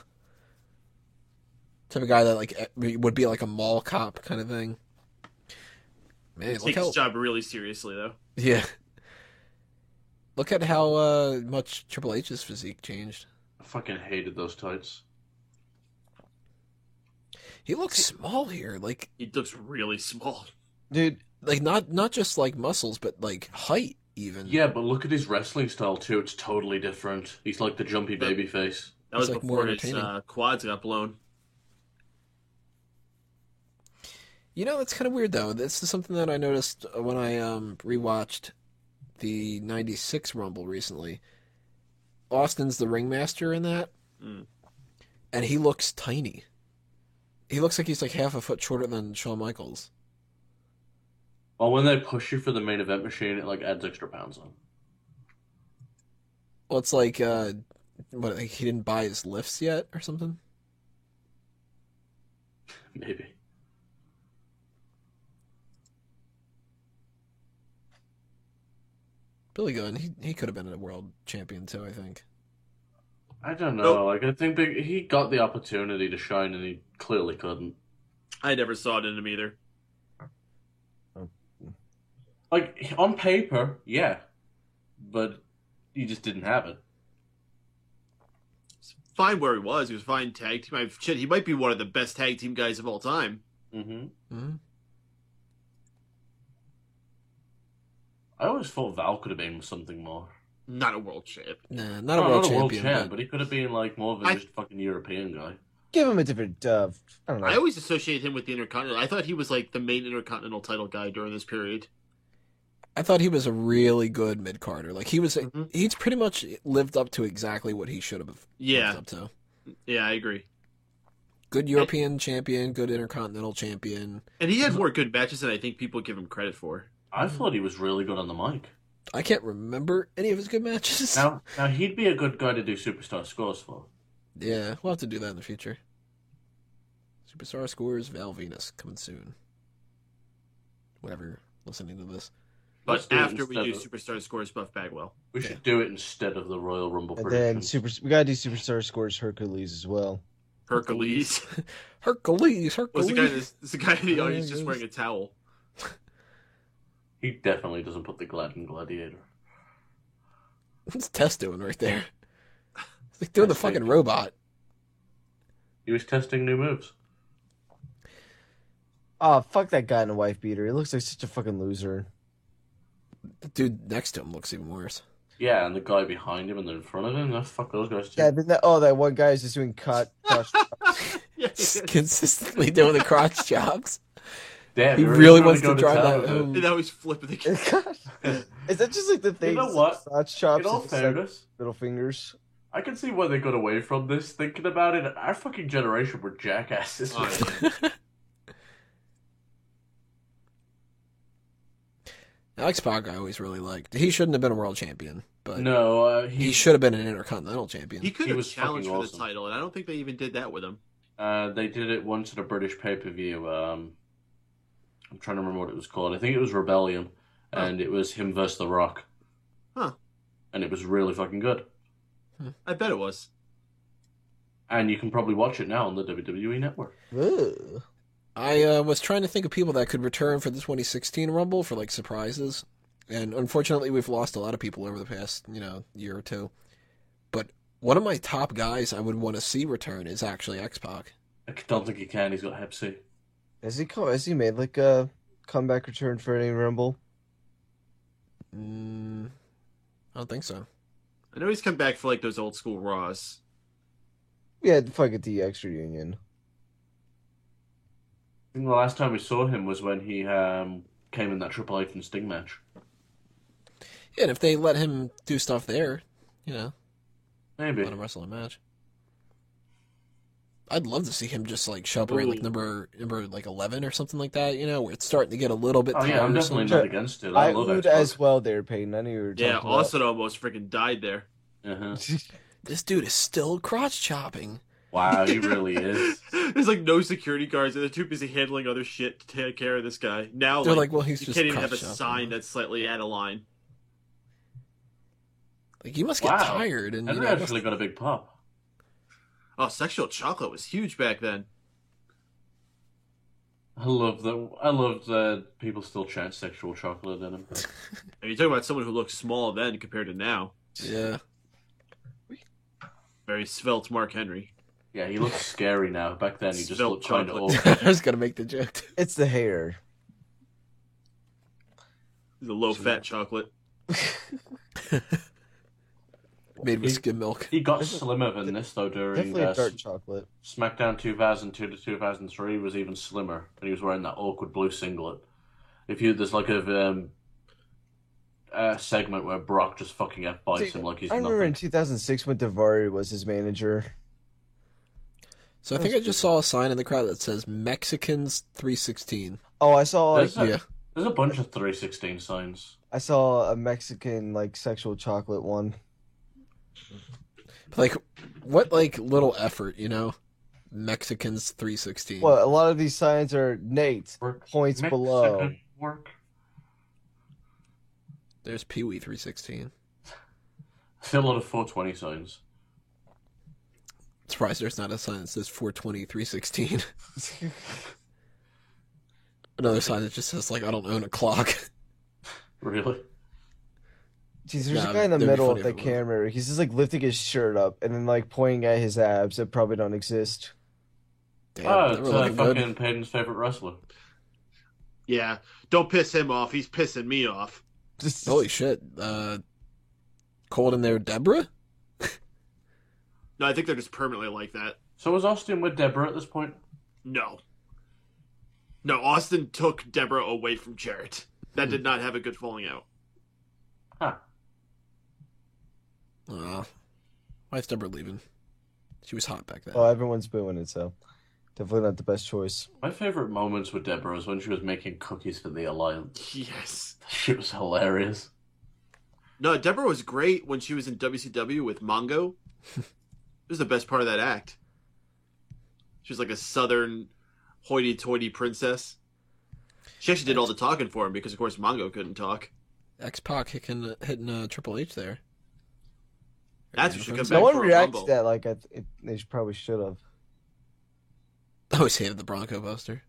Type of guy that like would be like a mall cop kind of thing. Man, He look takes how his job really seriously, though. yeah. Look at how much Triple H's physique changed. I fucking hated those tights. He looks small here, like He looks really small. dude. not just like muscles, but like height even. Yeah, but look at his wrestling style too. It's totally different. He's like the jumpy baby face. That was It's, like, more before his entertaining. quads got blown. You know, it's kind of weird though. This is something that I noticed when I rewatched the '96 Rumble recently. Austin's the ringmaster in that, Mm. and he looks tiny. He looks like he's like half a foot shorter than Shawn Michaels. Well, when they push you for the main event machine, it like adds extra pounds on. Well, it's like what? Like he didn't buy his lifts yet or something. Maybe. Billy Gunn, he could have been a world champion too. I think. I don't know. Nope. Like I think he got the opportunity to shine, and he clearly couldn't. I never saw it in him either. Like on paper, yeah, but he just didn't have it. Fine where he was. He was fine tag team. Shit, he might be one of the best tag team guys of all time. Mm-hmm. Mm-hmm. I always thought Val could have been something more. Not a world champ. Nah, not a world champion. But he could have been like more of a I- just fucking European guy. Give him a different. I don't know. I always associate him with the Intercontinental. I thought he was like the main Intercontinental title guy during this period. I thought he was a really good mid carder. Like he was, Mhm. he's pretty much lived up to exactly what he should have Yeah, lived up to. yeah, I agree. Good European champion, good Intercontinental champion. And he had more good matches than I think people give him credit for. I thought he was really good on the mic. I can't remember any of his good matches. Now he'd be a good guy to do superstar scores for. Yeah, we'll have to do that in the future. Superstar Scores, Val Venus, coming soon. Whatever, listening to this. Let's But do it after we do instead of- Superstar Scores Buff Bagwell. We should do it instead of the Royal Rumble and then prediction. we gotta do Superstar Scores Hercules as well. Hercules. Hercules. Was the guy that's the guy in the audience just Yes. wearing a towel. He definitely doesn't put the Gladden Gladiator. What's Tess doing right there? He's like doing the Testing. fucking robot. He was testing new moves. Oh, fuck that guy in a wife beater. He looks like such a fucking loser. The dude next to him looks even worse. Yeah, and the guy behind him and then in front of him, no, fuck those guys too. Yeah, but that one guy is just doing crush. Yeah, Just consistently doing the crotch chops. Damn, He you're really trying wants to go drive town that with it. home. and now he's flipping the camera. Is that just like the thing? know what? Crotch chops. In all and just, like, fairness, middle fingers. I can see where they got away from this. Thinking about it, our fucking generation were jackasses. Oh, yeah. Alex Pac I always really liked. He shouldn't have been a world champion, but No, he should have been an Intercontinental champion. He could He have was challenged fucking for awesome. the title, and I don't think they even did that with him. They did it once at a British pay-per-view. I'm trying to remember what it was called. I think it was Rebellion, and it was him versus The Rock. Huh. And it was really fucking good. I bet it was. And you can probably watch it now on the WWE Network. Ugh. I was trying to think of people that could return for the 2016 Rumble for like surprises, and unfortunately we've lost a lot of people over the past year or two. But One of my top guys I would want to see return is actually X-Pac. I don't think he can. He's got Hep C. Has he made like a comeback return for any Rumble? I don't think so. I know he's come back for like those old school Raws. Yeah, the fucking DX reunion. I think the last time we saw him was when he came in that Triple H and Sting match. Yeah, and if they let him do stuff there, you know, Maybe. let him wrestle a match. I'd love to see him just like show up at like number like 11 or something like that, you know, where it's starting to get a little bit Oh yeah, I'm tiresome. definitely not against it. I love would X-Pac. as well there, Peyton. I knew you were talking Yeah, about. Austin almost freaking died there. Uh-huh. This dude is still crotch chopping. Wow, he really is. There's like no security guards, and they're too busy handling other shit to take care of this guy. Now They're like, well, he's you just can't even have a crotch chopping. sign that's slightly out of line. Like, you must get Wow. tired, and you Henry know, actually got a big pop. Oh, sexual chocolate was huge back then. I love that people still chant sexual chocolate in him. And you're talking about someone who looked small then compared to now. yeah. Very svelte Mark Henry. Yeah, he looks scary now. Back then, he just Spilled looked kind of chocolate. old. I was gonna make the joke. Too. It's the hair. He's a low-fat chocolate. Made with skim milk. He got slimmer than this, though, during Definitely a dark chocolate. SmackDown 2002 to 2003 was even slimmer, and he was wearing that awkward blue singlet. There's like a segment where Brock just fucking F-bites him like he's I remember in nothing. 2006 when Daivari was his manager. So I think I just saw a sign in the crowd that says Mexicans 316. Oh, I saw like Yeah. There's a bunch of 316 signs. I saw a Mexican like sexual chocolate one. Like, what like little effort, you know? Mexicans 316. Well, a lot of these signs are Nate Work. points Mexican below. Work. There's Pee Wee 316. I see a lot of 420 signs. Surprised there's not a sign that says 420 316. Another sign that just says like I don't own a clock. Really? Jeez, there's Nah, a guy in the that'd be middle funny of the if it was. camera. He's just like lifting his shirt up and then like pointing at his abs that probably don't exist. Damn, Oh, they it's were looking good. fucking Peyton's favorite wrestler. Yeah, don't piss him off. He's pissing me off. Holy shit. Cold in there, Deborah? No, I think they're just permanently like that. So was Austin with Deborah at this point? No. No, Austin took Deborah away from Jarrett. That did not have a good falling out. Huh. Why is Deborah leaving? She was hot back then. Oh, everyone's booing it, so definitely not the best choice. My favorite moments with Deborah was when she was making cookies for the Alliance. Yes. That shit was hilarious. No, Deborah was great when she was in WCW with Mongo. It was the best part of that act. She was like a southern hoity-toity princess. She actually did all the talking for him because, of course, Mongo couldn't talk. X-Pac hitting Triple H there. That's what should come Reference? back No one for a reacted Rumble. to that like they probably should have. I always hated the Bronco Buster.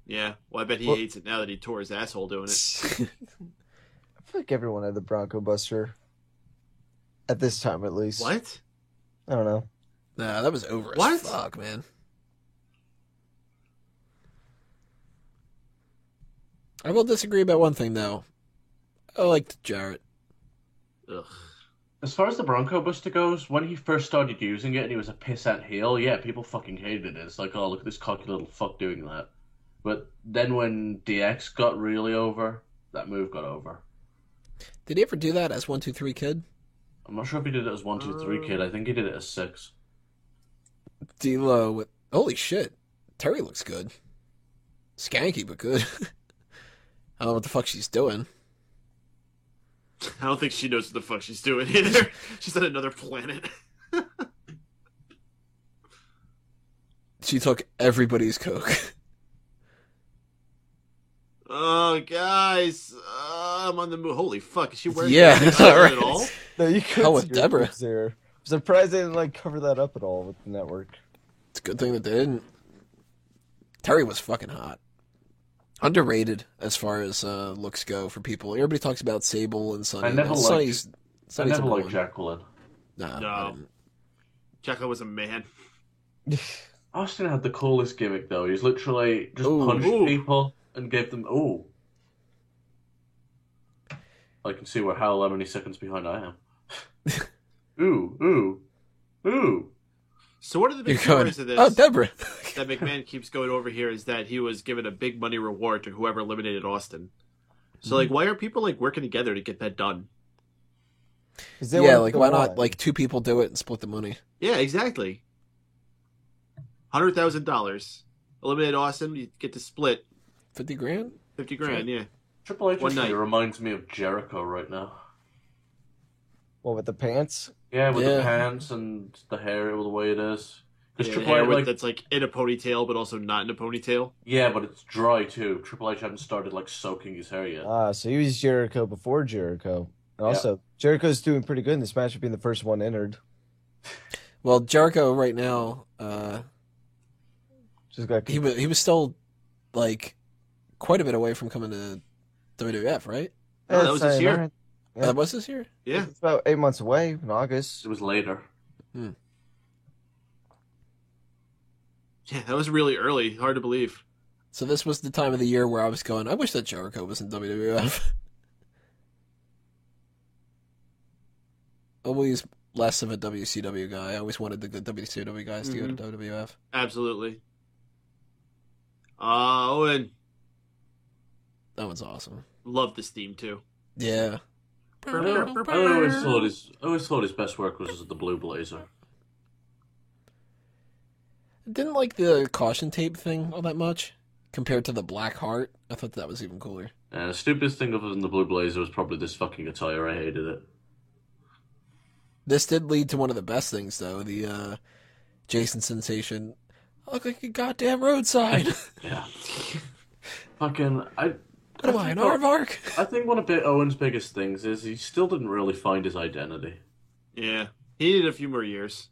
Yeah, well, I bet he Well- hates it now that he tore his asshole doing it. I feel like everyone had the Bronco Buster. At this time, at least. What? I don't know. Nah, that was over What? as fuck, man. I will disagree about one thing, though. I liked Jarrett. Ugh. As far as the Bronco Buster goes, when he first started using it and he was a pissant heel, yeah, people fucking hated it. It's like, oh, look at this cocky little fuck doing that. But then when DX got really over, that move got over. Did he ever do that as 1-2-3 Kid? I'm not sure if he did it as 1, 2, 3 Kid. I think he did it as 6. D-Lo with... Holy shit. Terry looks good. Skanky, but good. I don't know what the fuck she's doing. I don't think she knows what the fuck she's doing either. She's on another planet. She took everybody's coke. Oh, guys. I'm on the move. Holy fuck. Is she wearing Yeah, anything that's all on right. at all? No, you could Hell with see your Deborah. boobs there. I'm surprised they didn't like cover that up at all with the network. It's a good thing that they didn't. Terry was fucking hot. Underrated as far as looks go for people. Everybody talks about Sable and Sunny. I never liked- Sunny's I never number liked one. Jacqueline. No. No. I didn't. Jericho was a man. Austin had the coolest gimmick though. He's literally just Ooh. punched Ooh. people and gave them. Ooh. I can see how many seconds behind I am. Ooh. So one of the big You're going, stories of this oh, Deborah. that McMahon keeps going over here is that he was given a big money reward to whoever eliminated Austin. So, like, why are people, like, working together to get that done? Yeah, like, why not, like, two people do it and split the money? Yeah, exactly. $100,000. Eliminate Austin, you get to split 50 grand? 50 grand, yeah. Triple H One night. reminds me of Jericho right now. What, with the pants? Yeah, with Yeah. the pants and the hair, the way it is. Because Yeah, Triple hair H, with, like, that's, like, in a ponytail, but also not in a ponytail. yeah, but it's dry too. Triple H hadn't started like soaking his hair yet. So he was Jericho before Jericho. And also, Jericho's doing pretty good in this match of being the first one entered. Well, Jericho right now, Just got he was still, like, quite a bit away from coming to WWF, right? No, that was this year. Yeah. That was this year? Yeah. It's about 8 months away in August. It was later. Yeah, that was really early. Hard to believe. So this was the time of the year where I was going, I wish that Jericho was in WWF. Always less of a WCW guy. I always wanted the good WCW guys to go to WWF. Absolutely. Owen. That one's awesome. Love this theme, too. Yeah. I always thought his best work was as the Blue Blazer. Didn't like the caution tape thing all that much compared to the Black Heart. I thought that was even cooler. And the stupidest thing other than the Blue Blazer was probably this fucking attire. I hated it. This did lead to one of the best things, though. The Jason Sensation. I look like a goddamn road sign. Yeah. Fucking, What am I, an aardvark? I think one of Owen's biggest things is he still didn't really find his identity. Yeah. He needed a few more years.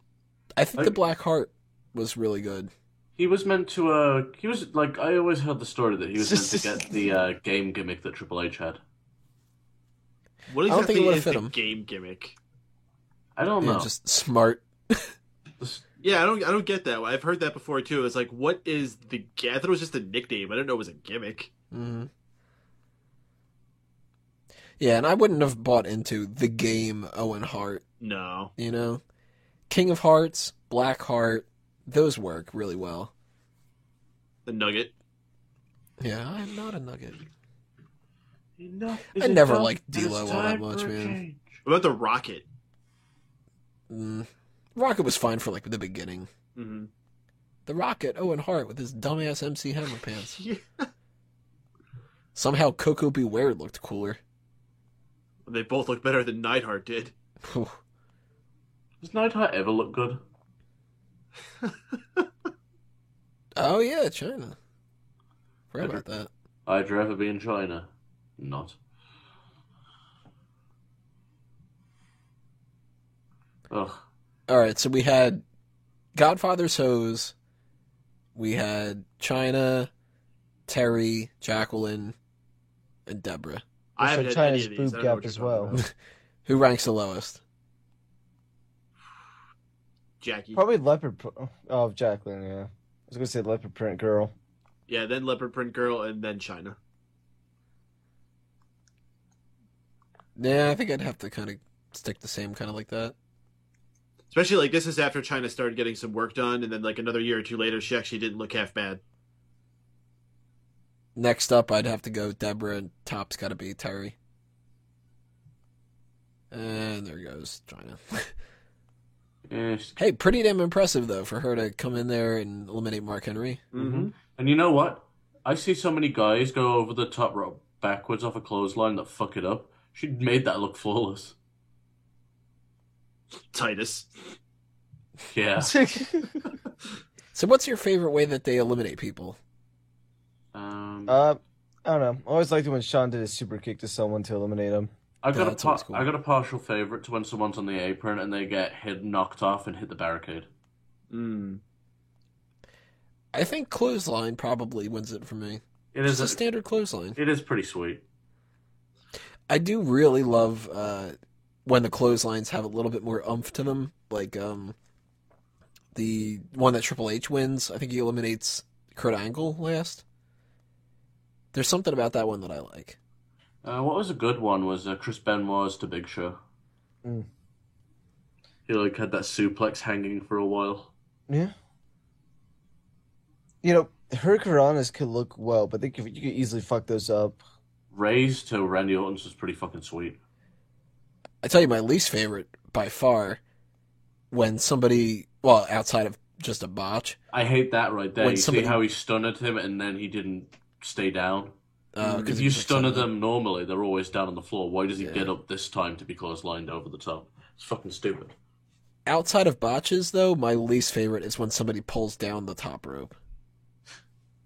I think the Black Heart was really good. He was meant to, he was, like, I always heard the story that he was meant to get the game gimmick that Triple H had. What don't think it exactly would've is fit the him. game gimmick? I don't Yeah, know. just smart. Yeah, I don't get that. I've heard that before too. It's like, what is the? I thought it was just a nickname. I didn't know it was a gimmick. Mm-hmm. Yeah, and I wouldn't have bought into the game Owen Hart. No. You know, King of Hearts, Black Heart, those work really well. The Nugget. Yeah, I'm not a Nugget. Enough I never liked D'Lo all that much, man. What about the Rocket? Rocket was fine for like the beginning. Mm-hmm. The Rocket, Owen Hart with his dumbass MC Hammer pants. Yeah. Somehow Coco Beware looked cooler. They both look better than Neidhart did. Does Neidhart ever look good? Oh yeah, China. Forgot about that. I'd rather be in China. Not. Ugh. Alright, so we had Godfather's Hose, we had China, Terry, Jacqueline, and Deborah. I haven't Looks had like any China's of these. boob I don't know gap what as you're talking well. about. Who ranks the lowest? Jackie. Probably Jacqueline, yeah. I was going to say leopard print girl. Yeah, then Leopard Print Girl, and then China. Yeah, I think I'd have to kind of stick the same kind of like that. Especially like this is after China started getting some work done, and then like another year or two later, she actually didn't look half bad. Next up, I'd have to go Deborah, and top's got to be Terry. And there goes China. Yeah, Hey, pretty damn impressive, though, for her to come in there and eliminate Mark Henry. Mm-hmm. And you know what? I see so many guys go over the top rope backwards off a clothesline that fuck it up. She made that look flawless. Titus. Yeah. So what's your favorite way that they eliminate people? I don't know. I always liked it when Sean did a super kick to someone to eliminate him. I got that's always cool. I got a partial favorite to when someone's on the apron and they get knocked off and hit the barricade. I think clothesline probably wins it for me. It Just is a standard clothesline. It is pretty sweet. I do really love when the clotheslines have a little bit more oomph to them. Like the one that Triple H wins, I think he eliminates Kurt Angle last. There's something about that one that I like. What was a good one was Chris Benoit's to Big Show. Mm. He like had that suplex hanging for a while. Yeah. You know, Hurricanranas could look well, but you could easily fuck those up. Ray's to Randy Orton's was pretty fucking sweet. I tell you, my least favorite by far, when somebody, well, outside of just a botch. I hate that right there. When You somebody- see how he stunned him and then he didn't stay down? 'Cause If he you was, like, stun something- them normally, they're always down on the floor. Why does he Yeah. get up this time to be clotheslined over the top? It's fucking stupid. Outside of botches, though, my least favorite is when somebody pulls down the top rope,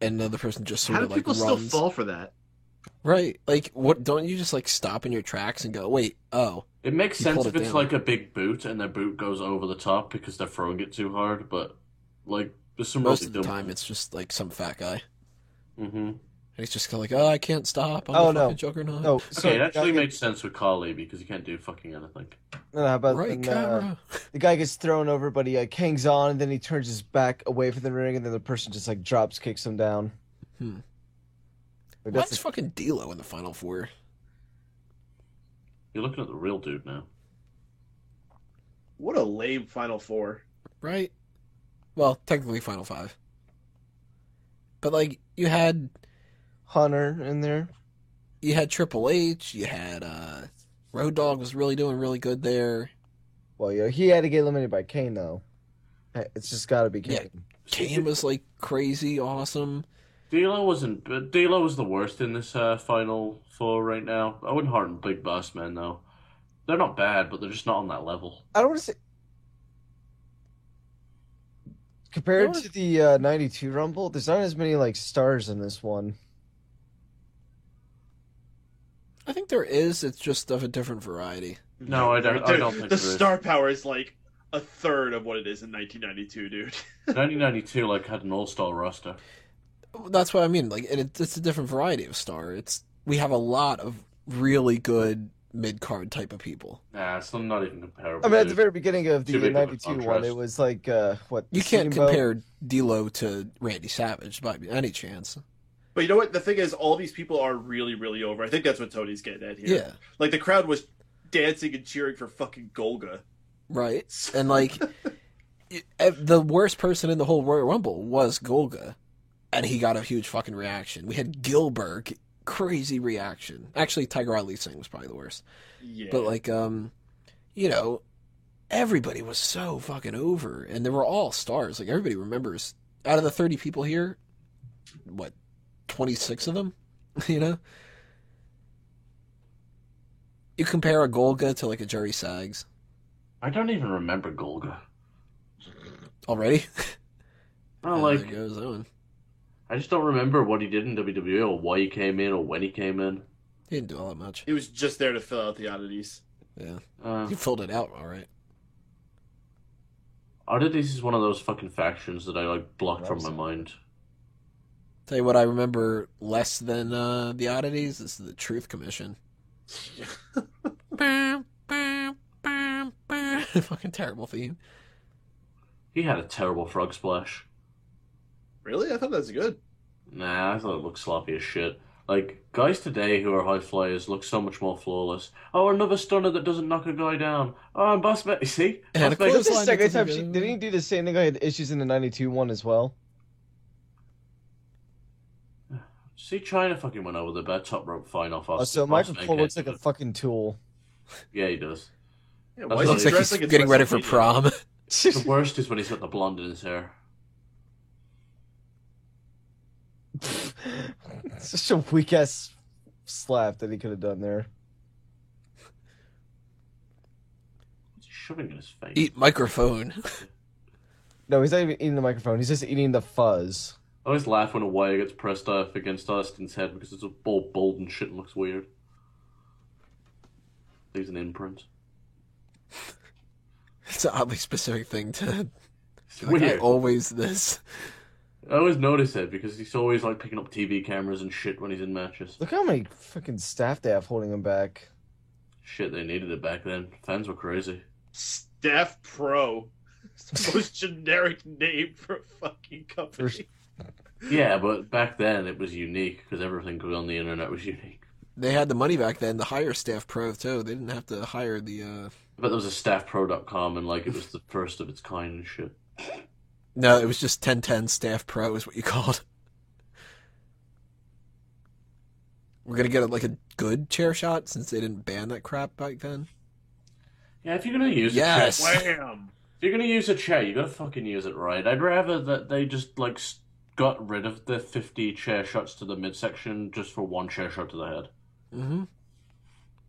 and another person just How sort do of like people runs. still fall for that? Right? Like, what? Don't you just like stop in your tracks and go, "Wait, oh, It makes You sense pulled if it it's down. like a big boot and their boot goes over the top because they're throwing it too hard, but like there's some most really of the dumb- time it's just like some fat guy." Mhm. And he's just kind of like, "Oh, I can't stop. I'm Oh, the no. fucking juggernaut." No, Okay, it actually guy makes sense with Carly because he can't do fucking anything. how about right, when, camera. the guy gets thrown over, but he hangs on, and then he turns his back away from the ring, and then the person just like drops kicks him down. Hmm. Like, Why's that's fucking D'Lo in the final four? You're looking at the real dude now. What a lame Final Four. Right? Well, technically final five. But like, you had Hunter in there. Triple H, you had Road Dogg was really doing really good there. Well, yeah, he had to get eliminated by Kane though. It's just got to be Yeah. Kane. Kane was like crazy awesome. D'Lo wasn't, but D'Lo was the worst in this final four right now. I wouldn't harm Big Boss Man though. They're not bad, but they're just not on that level. I don't want to say compared There to the '92 Rumble. There's not as many like stars in this one. I think there is, it's just of a different variety. No, I don't think The there is. star power is like a third of what it is in 1992, dude. 1992 like had an all-star roster. That's what I mean. Like, and it's a different variety of star. We have a lot of really good mid-card type of people. Nah, it's not even comparable. I mean, at the dude. very beginning of Too the big of a '92 one, contrast. it was like what You can't Steamboat? compare D'Lo to Randy Savage by any chance. But you know what? The thing is, all these people are really, really over. I think that's what Tony's getting at here. Yeah, Like, the crowd was dancing and cheering for fucking Golga. right. And like, the worst person in the whole Royal Rumble was Golga, and he got a huge fucking reaction. We had Gilbert, crazy reaction. Actually, Tiger Ali Singh was probably the worst. Yeah. But like, you know, everybody was so fucking over, and they were all stars. Like, everybody remembers. Out of the 30 people here, what, 26 of them? You know, you compare a Golga to like a Jerry Sags I don't even remember Golga. already. Oh, Yeah, like there goes Owen. I just don't remember what he did in WWE or why he came in or when he came in. He didn't do all that much. He was just there to fill out the oddities. Yeah, Uh, he filled it out all right. Oddities is one of those fucking factions that I like blocked from my Loves it. mind. Tell you what, I remember less than the oddities. This is the Truth Commission. Bam, bam, bam, bam. Fucking terrible theme. He had a terrible frog splash. Really? I thought that was good. Nah, I thought it looked sloppy as shit. Like, guys today who are high flyers look so much more flawless. Oh, another stunner that doesn't knock a guy down. Oh, and Boss Man, see? And Boss of Man course- This is the second Doesn't time go- didn't he do the same thing? I had issues in the '92 one as well. See, China fucking went over the bad top rope fine off us. So Boss Michael Man Cole can't looks do like a it. fucking tool. Yeah, he does. Yeah, That's why is Looks he Looks like dressed he's it's getting ready for WrestleMania? prom. The worst is when he's got the blonde in his hair. It's such a weak ass slap that he could have done there. What's he shoving in his face? Eat microphone. No, he's not even eating the microphone. He's just eating the fuzz. I always laugh when a wire gets pressed off against Austin's head because it's all bald and shit and looks weird. Leaves an imprint. It's an oddly specific thing to. It's Like, I weird. always this. I always notice it because he's always like picking up TV cameras and shit when he's in matches. Look how many fucking staff they have holding him back. Shit, they needed it back then. Fans were crazy. Staff Pro. It's the most generic name for a fucking company. Yeah, but back then it was unique because everything on the internet was unique. They had the money back then to hire Staff Pro, too. They didn't have to hire the... But there was a staffpro.com and like it was the first of its kind and shit. No, it was just 1010 Staff Pro is what you called. We're gonna get like a good chair shot since they didn't ban that crap back then. Yeah, if you're gonna use Yes. a chair, Wham! if you're gonna use a chair, you gotta fucking use it right. I'd rather that they just like got rid of the 50 chair shots to the midsection just for one chair shot to the head. Mm-hmm.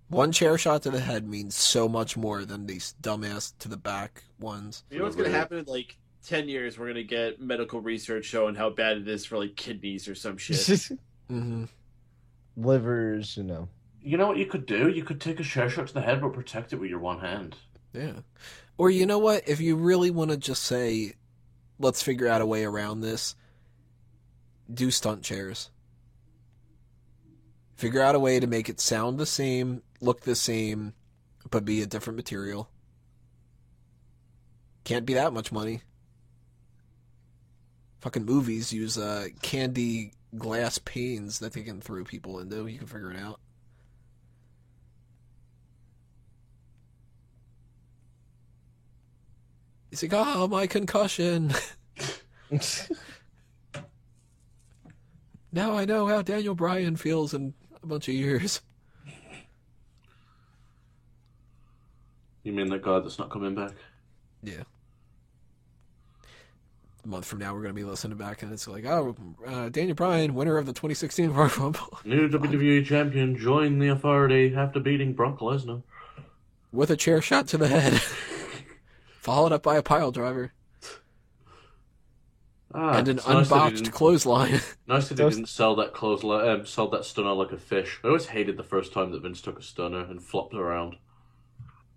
One chair shot to the head means so much more than these dumbass to the back ones. You know what's going to happen in like 10 years? We're going to get medical research showing how bad it is for like kidneys or some shit. Mm-hmm. Livers, you know. You know what you could do? You could take a chair shot to the head but protect it with your one hand. Yeah. Or you know what? If you really want to just say, let's figure out a way around this, do stunt chairs. Figure out a way to make it sound the same, look the same, but be a different material. Can't be that much money. Fucking movies use candy glass panes that they can throw people into. You can figure it out. He's like, oh, my concussion. Now I know how Daniel Bryan feels in a bunch of years. You mean that guy that's not coming back? Yeah. A month from now, we're going to be listening back, and it's like, oh, Daniel Bryan, winner of the 2016 Royal Rumble. New WWE champion joined the Authority after beating Brock Lesnar. With a chair shot to the head. Followed up by a pile driver. And an it's nice that he unbotched didn't- clothesline. Nice that he didn't sell that sell that stunner like a fish. I always hated the first time that Vince took a stunner and flopped it around.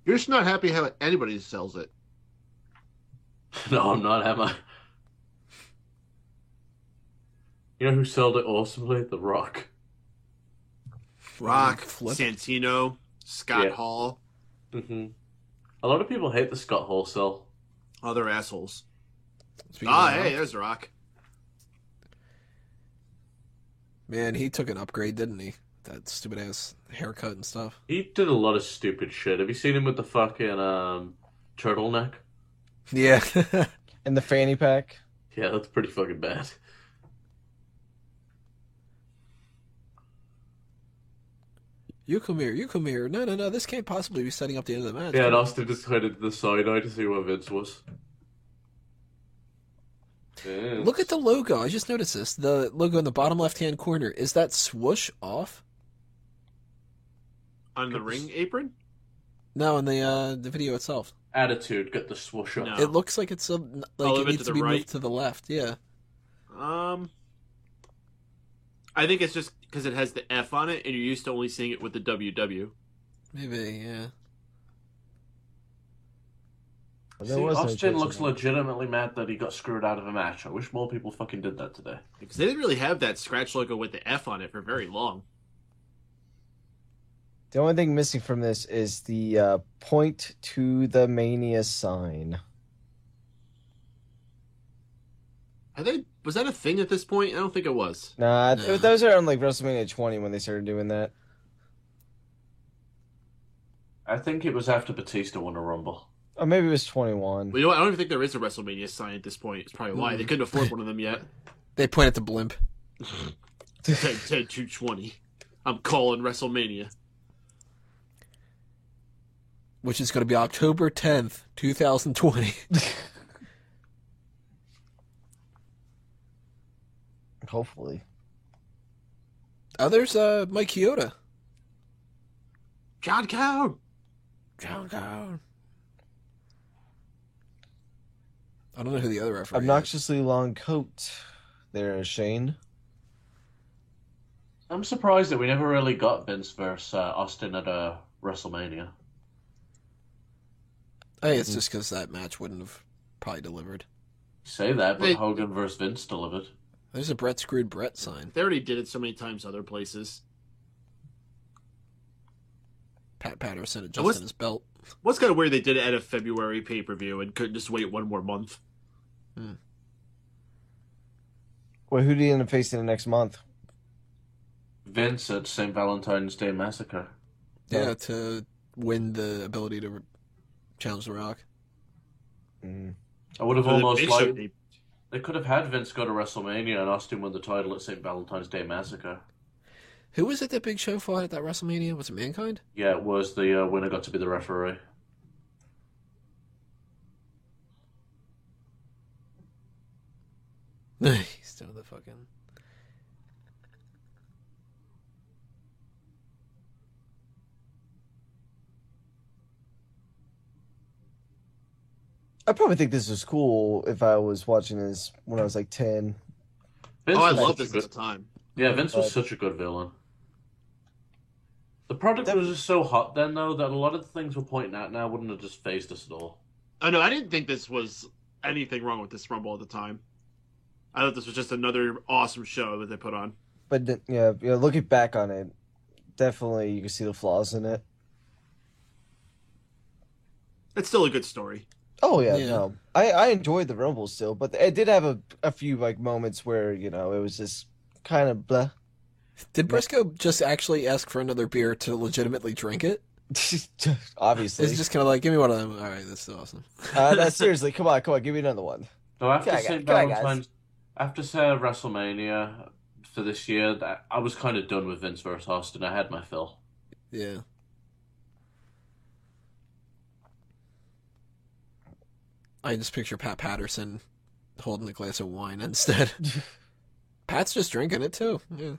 You're just not happy how anybody sells it. No, I'm not, am I? You know who sold it awesomely? The Rock. Rock, Flip. Santino, Scott Yeah. Hall, A lot of people hate the Scott Hall sell. other assholes. Speaking of Hey, Rock, there's Rock. man, he took an upgrade, didn't he? That stupid ass haircut and stuff. He did a lot of stupid shit. Have you seen him with the fucking turtleneck? Yeah. And the fanny pack. Yeah, that's pretty fucking bad. You come here. No, this can't possibly be setting up the end of the match. Yeah, and Austin just headed to the side eye to see what Vince was. Yeah. Look at the logo. I just noticed this. The logo in the bottom left-hand corner. Is that swoosh off? On the ring apron? No, in the video itself. Attitude, get the swoosh up. No. It looks like it's move it it needs to to the be right. moved to the left. Yeah. I think it's just because it has the F on it, and you're used to only seeing it with the WW. Maybe, yeah. There See, was no Austin chance looks of that. legitimately mad that he got screwed out of a match. I wish more people fucking did that today. Because they didn't really have that scratch logo with the F on it for very long. The only thing missing from this is the point to the Mania sign. Was that a thing at this point? I don't think it was. Nah, No. those are on like WrestleMania 20 when they started doing that. I think it was after Batista won a Rumble. Or maybe it was 21. Well, you know what? I don't even think there is a WrestleMania sign at this point. It's probably why. They couldn't afford one of them yet. They point at the blimp. 10-220. I'm calling WrestleMania. Which is going to be October 10th, 2020. Hopefully. There's Mike Chioda. John Cow! John Cowan. I don't know who the other referee is. Obnoxiously long coat. There, Shane. I'm surprised that we never really got Vince versus Austin at WrestleMania. Hey, it's just because that match wouldn't have probably delivered. Say that, but Hey. Hogan versus Vince delivered. There's a Brett screwed Brett sign. They already did it so many times other places. Pat Patterson was- adjusting his belt. What's kind of weird they did it at a February pay-per-view and couldn't just wait one more month. Wait, who do you end up facing the next month? Vince at St. Valentine's Day Massacre. Yeah, to win the ability to challenge The Rock. I would have For the almost Big Show liked. tape. They could have had Vince go to WrestleMania and Austin win the title at St. Valentine's Day Massacre. Who was it that Big Show fought at that WrestleMania? Was it Mankind? Yeah, it was the winner got to be the referee. He's doing the fucking... I probably think this was cool if I was watching this when I was like 10. Vince Oh, I was love such a this at good. the time. Yeah, Vince was such a good villain. The product was just so hot then, though, that a lot of the things we're pointing at now wouldn't have just phased us at all. Oh no, I didn't think this was anything wrong with this Rumble at the time. I thought this was just another awesome show that they put on. But looking back on it, definitely you can see the flaws in it. It's still a good story. Oh yeah, Yeah. no, I enjoyed the Rumble still, but it did have a few like moments where it was just kind of blah. Did Briscoe just actually ask for another beer to legitimately drink it? Obviously, It's just kind of like, give me one of them. All right, this is awesome. seriously, come on, give me another one. So after Come on, St. guys. Valentine's, after WrestleMania for this year, I was kind of done with Vince versus Austin. I had my fill. Yeah. I just picture Pat Patterson holding a glass of wine instead. Pat's just drinking it too. Yeah.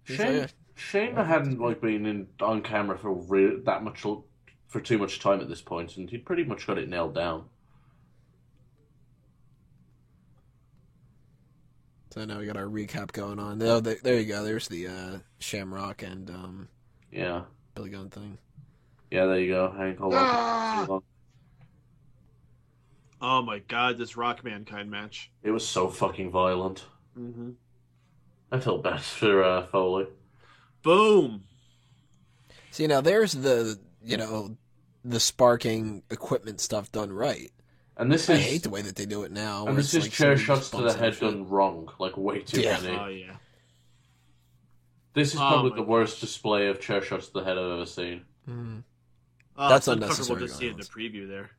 He's like, Shane hadn't been on camera for for too much time at this point, and he'd pretty much got it nailed down. So now we got our recap going on. Oh, there you go. There's the Shamrock and Yeah, Billy Gunn thing. yeah. There you go. Hank, hold on. Too long. Oh my god, this Rock Mankind match. It was so fucking violent. Mm-hmm. I felt bad for Foley. Boom. See, now there's the sparking equipment stuff done right. And this I is hate the way that they do it now. and where this it's is like chair somebody shots just to the bumps head into shit. done wrong, way too Yeah. many. Oh yeah. This is Oh probably my the worst display of chair shots to the head I've ever seen. Mm. Oh, That's it's uncomfortable unnecessary to see it in the violence. preview there.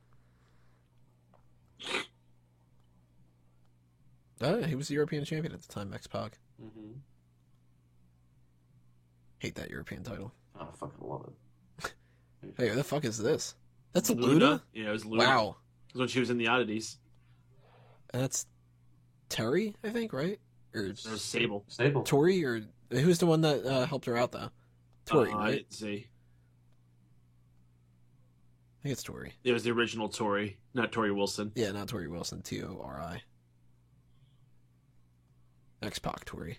Oh, he was the European champion at the time, X-Pac. Mm-hmm. Hate that European title. I fucking love it. Hey, what the fuck is this? That's Luna? Luna? Yeah, it was Luna. Wow. It was when she was in the oddities. And that's Terry, I think, right? Or There's Sable. Stable. Tori, or who's the one that helped her out, though? Tori, I right? didn't see. I think it's Tori. It was the original Tori, not Tori Wilson. Yeah, not Tori Wilson. Tori. X-Pac Tori.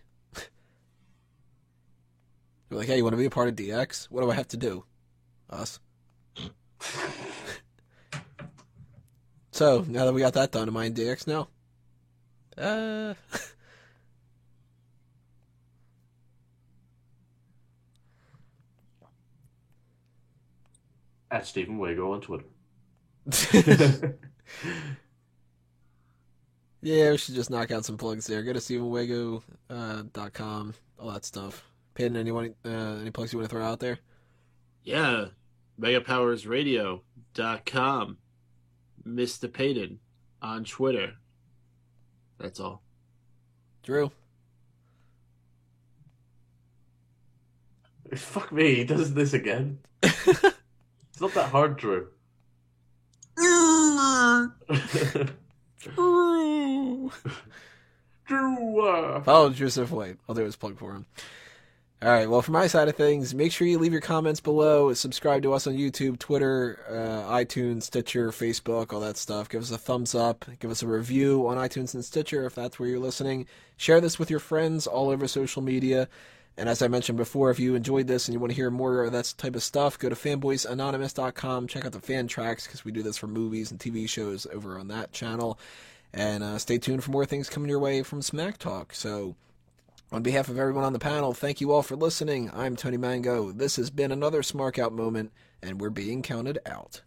You're like, hey, you want to be a part of DX? What do I have to do? Us. So, now that we got that done, am I in DX now? At Stephen Wago on Twitter. Yeah, we should just knock out some plugs there. Go to StephenWago.com, all that stuff. Peyton, any plugs you want to throw out there? Yeah. MegaPowersRadio.com. Mr. Payton on Twitter. That's all. Drew? Fuck me, he does this again. It's not that hard, Drew. Drew! Drew! Follow Joseph White. I'll do his plug for him. All right, well, from my side of things, make sure you leave your comments below. Subscribe to us on YouTube, Twitter, iTunes, Stitcher, Facebook, all that stuff. Give us a thumbs up. Give us a review on iTunes and Stitcher if that's where you're listening. Share this with your friends all over social media. And as I mentioned before, if you enjoyed this and you want to hear more of that type of stuff, go to fanboysanonymous.com. Check out the fan tracks because we do this for movies and TV shows over on that channel. And stay tuned for more things coming your way from Smack Talk. So On behalf of everyone on the panel, thank you all for listening. I'm Tony Mango. This has been another Smark Out moment, and we're being counted out.